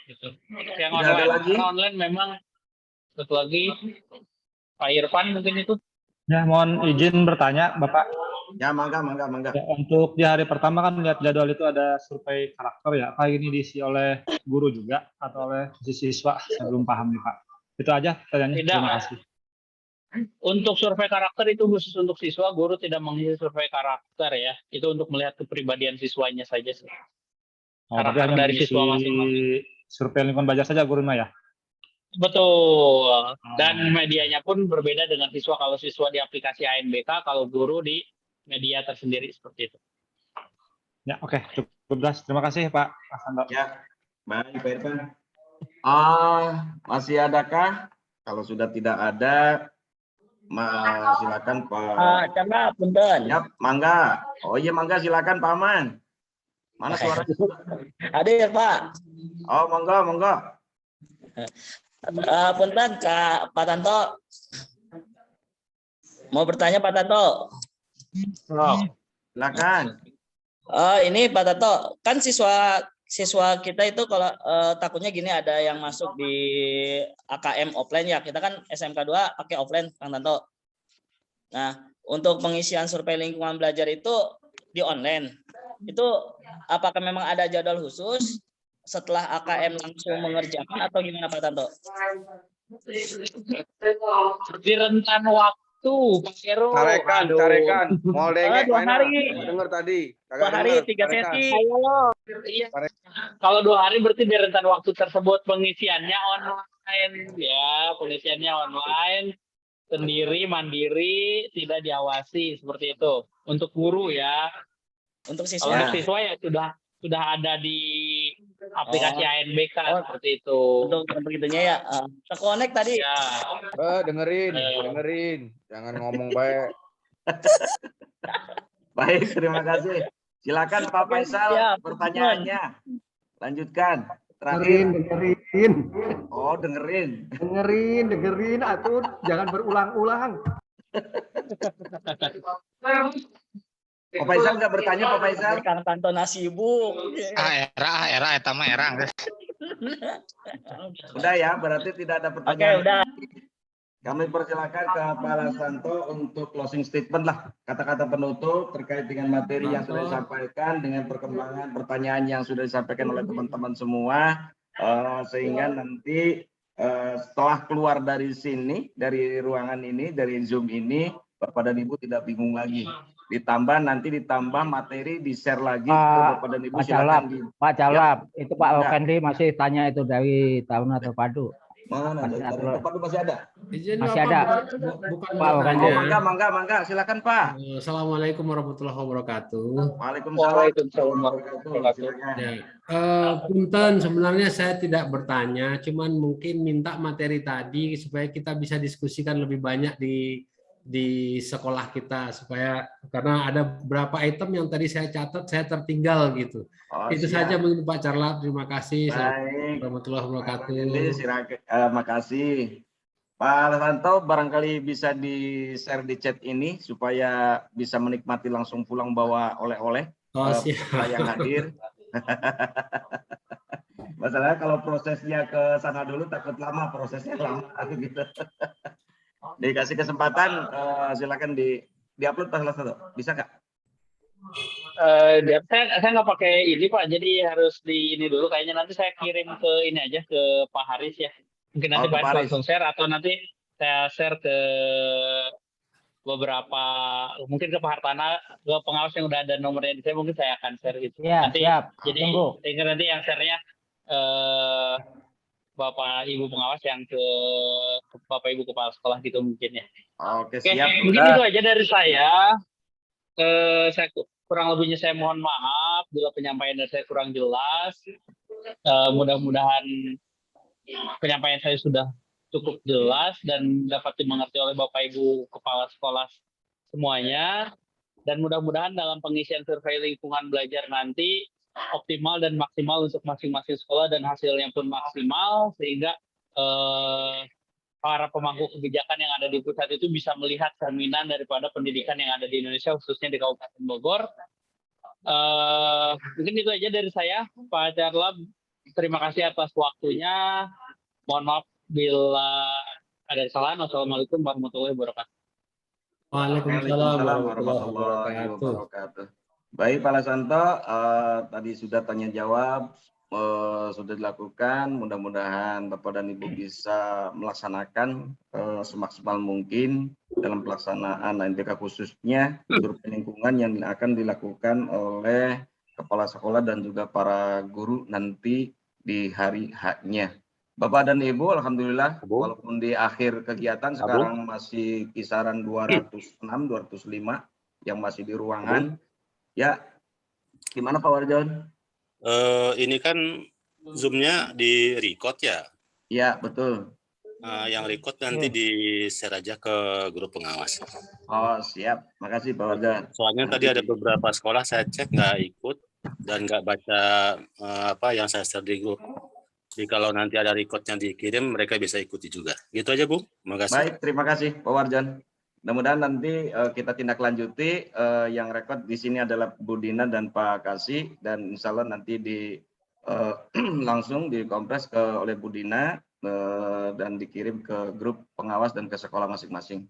Gitu. Yang online memang satu lagi Pak Irfan mungkin itu. Ya, mohon izin bertanya, Bapak. Ya, mangga. Ya, untuk di hari pertama kan lihat jadwal itu ada survei karakter ya. Apakah ini diisi oleh guru juga atau oleh siswa? Saya belum paham nih, Pak. Itu aja pertanyaannya. Tidak. Terima kasih. Untuk survei karakter itu khusus untuk siswa, guru tidak mengisi survei karakter ya. Itu untuk melihat kepribadian siswanya saja sih. Oh, berarti Karakter hanya dari mengisi siswa masing-masing. survei lingkungan belajar saja guru ya? Betul. Dan medianya pun berbeda dengan siswa. Kalau siswa di aplikasi ANBK, kalau guru di media tersendiri seperti itu. Ya, oke, cukup jelas. Terima kasih Pak Santo. Ya, baik Pak Irfan. Masih adakah? Kalau sudah tidak ada, silakan Pak. Karena punten. Ya, mangga. Oh iya mangga, silakan Pak Aman. Mana suaranya? Hadir Pak. Oh monggo, monggo. Punten Kak Pak Tanto. Mau bertanya Pak Tanto? Silakan. Ini Pak Tanto, kan siswa kita itu kalau takutnya gini, ada yang masuk di AKM offline ya. Kita kan SMK 2 pakai offline, Kang Tanto. Nah, untuk pengisian survei lingkungan belajar itu di online. Itu apakah memang ada jadwal khusus setelah AKM langsung mengerjakan atau gimana Pak Tanto? Di rentan waktu, Pak Heru. Carekan. Mau dengek 2 hari. Dengar tadi. 2 hari 3 sesi. Iya. Kalau 2 hari berarti di rentan waktu tersebut pengisiannya online ya, pengisiannya online, sendiri, mandiri, tidak diawasi seperti itu. Untuk guru ya. Untuk Kalau siswa. untuk siswa ya sudah ada di aplikasi ANBK seperti itu. Untuk begitunya ya. Terkonek tadi. Ya. Dengerin. Jangan ngomong baik. Baik, terima kasih. Silakan Pak Faisal pertanyaannya. Lanjutkan. Terakhir. Dengerin. Oh, dengerin. Dengerin atuh, jangan berulang-ulang. Pak Faisal nggak bertanya, Pak Faisal? Kang Tanto nasibuk. Era eta mah erang. Udah ya, berarti tidak ada pertanyaan. Oke, udah. Kami persilakan ke Pak Lasanto untuk closing statement lah, kata-kata penutup terkait dengan materi yang sudah disampaikan, dengan perkembangan pertanyaan yang sudah disampaikan oleh teman-teman semua, sehingga nanti setelah keluar dari sini, dari ruangan ini, dari Zoom ini, Bapak dan Ibu tidak bingung lagi. Ditambah materi di-share lagi ke Bapak dan Ibu. Pak Calap, itu Pak Okendi masih tanya itu dari Taruna Terpadu. Mana? Terpadu masih ada? Masih ada. Pak Okendi. Mangga, silakan Pak. Assalamualaikum warahmatullahi wabarakatuh. Waalaikumsalam. Punten, sebenarnya saya tidak bertanya, cuman mungkin minta materi tadi supaya kita bisa diskusikan lebih banyak di sekolah kita, supaya karena ada beberapa item yang tadi saya catat saya tertinggal gitu. Itu siap. saja mungkin Pak Carla, terima kasih. Baik. Warahmatullahi wabarakatuh. Makasih. Pak Lasanto barangkali bisa di-share di chat ini supaya bisa menikmati langsung pulang bawa oleh-oleh yang hadir. Masalahnya kalau prosesnya ke sana dulu takut lama, prosesnya lama gitu. Dikasih kesempatan, silakan di-upload Pak Lasanto. Bisa nggak? Saya nggak pakai ini Pak, jadi harus di ini dulu. Kayaknya nanti saya kirim ke ini aja ke Pak Haris ya. Mungkin nanti Pak Haris langsung share atau nanti saya share ke beberapa, mungkin ke Pak Hartana, ke pengawas yang udah ada nomornya di saya, mungkin saya akan share itu. Ya, nanti, siap. Jadi nanti yang share-nya Bapak Ibu pengawas yang ke Bapak Ibu kepala sekolah gitu mungkin ya. Oke, siap. Mungkin itu aja dari saya. Saya kurang lebihnya saya mohon maaf bila penyampaian dari saya kurang jelas. Mudah-mudahan penyampaian saya sudah cukup jelas dan dapat dimengerti oleh Bapak Ibu kepala sekolah semuanya. Dan mudah-mudahan dalam pengisian survei lingkungan belajar nanti optimal dan maksimal untuk masing-masing sekolah dan hasilnya pun maksimal sehingga para pemangku kebijakan yang ada di pusat itu bisa melihat cerminan daripada pendidikan yang ada di Indonesia khususnya di Kabupaten Bogor. Mungkin itu aja dari saya, Pak Carla. Terima kasih atas waktunya. Mohon maaf bila ada kesalahan. Wassalamualaikum warahmatullahi wabarakatuh. Waalaikumsalam warahmatullahi wabarakatuh. Baik Pak Lasanto, tadi sudah tanya jawab sudah dilakukan. Mudah-mudahan Bapak dan Ibu bisa melaksanakan semaksimal mungkin dalam pelaksanaan UNBK khususnya survei lingkungan yang akan dilakukan oleh kepala sekolah dan juga para guru nanti di hari H-nya. Bapak dan Ibu, alhamdulillah walaupun di akhir kegiatan sekarang masih kisaran 206, 205 yang masih di ruangan. Ya, gimana Pak Warjon? Ini kan Zoom-nya di record ya? Iya, betul. Yang record nanti di-share aja ke grup pengawas. Oh, siap. Makasih Pak Warjon. Soalnya tadi ada beberapa sekolah saya cek nggak ikut dan nggak baca apa yang saya share di grup. Jadi kalau nanti ada record yang dikirim, mereka bisa ikuti juga. Gitu aja, Bu. Makasih. Baik, terima kasih Pak Warjon. Mudah-mudahan nanti kita tindak lanjuti. Yang rekod di sini adalah Bu Dina dan Pak Kasih, dan insya Allah nanti langsung dikompres oleh Bu Dina dan dikirim ke grup pengawas dan ke sekolah masing-masing.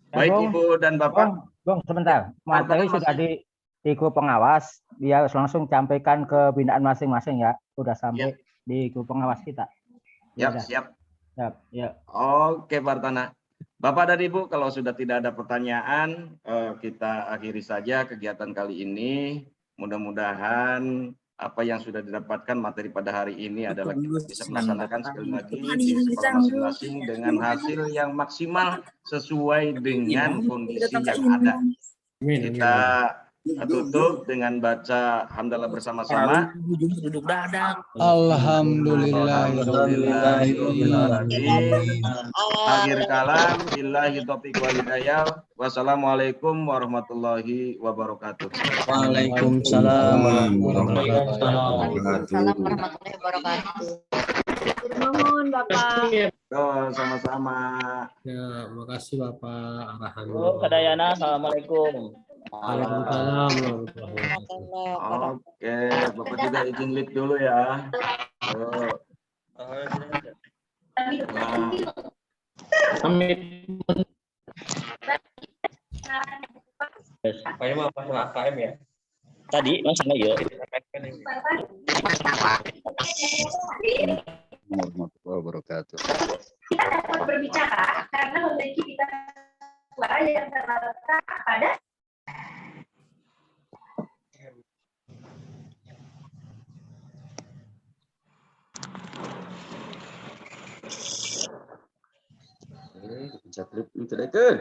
Baik Ibu dan Bapak. Bung, sebentar. Materi sudah di grup pengawas, dia langsung sampaikan ke binaan masing-masing ya. Udah sampai di grup pengawas kita. Siap. Ya. Oke, Partana. Bapak dan Ibu, kalau sudah tidak ada pertanyaan, kita akhiri saja kegiatan kali ini. Mudah-mudahan apa yang sudah didapatkan materi pada hari ini adalah kita bisa melaksanakan sekali lagi di sekolah masing-masing dengan hasil yang maksimal sesuai dengan kondisi yang ada. Kita tutup dengan baca hamdalah bersama-sama. Duduk dadak. Akhir kalam, billahi taufiq wal hidayah. Wassalamualaikum warahmatullahi wabarakatuh. Waalaikumsalam warahmatullahi wabarakatuh. Nuhun Bapak. Sama-sama. Ya, makasih Bapak arahan. Kadayana, assalamualaikum. Waalaikumsalam. Oke, Bapak juga izin lift dulu ya. Kayaknya mau pas KM ya. Tadi langsung aja. Warahmatullahi wabarakatuh. Kita dapat berbicara karena memiliki kita suara yang terletak pada Pencet lift itu deh ke.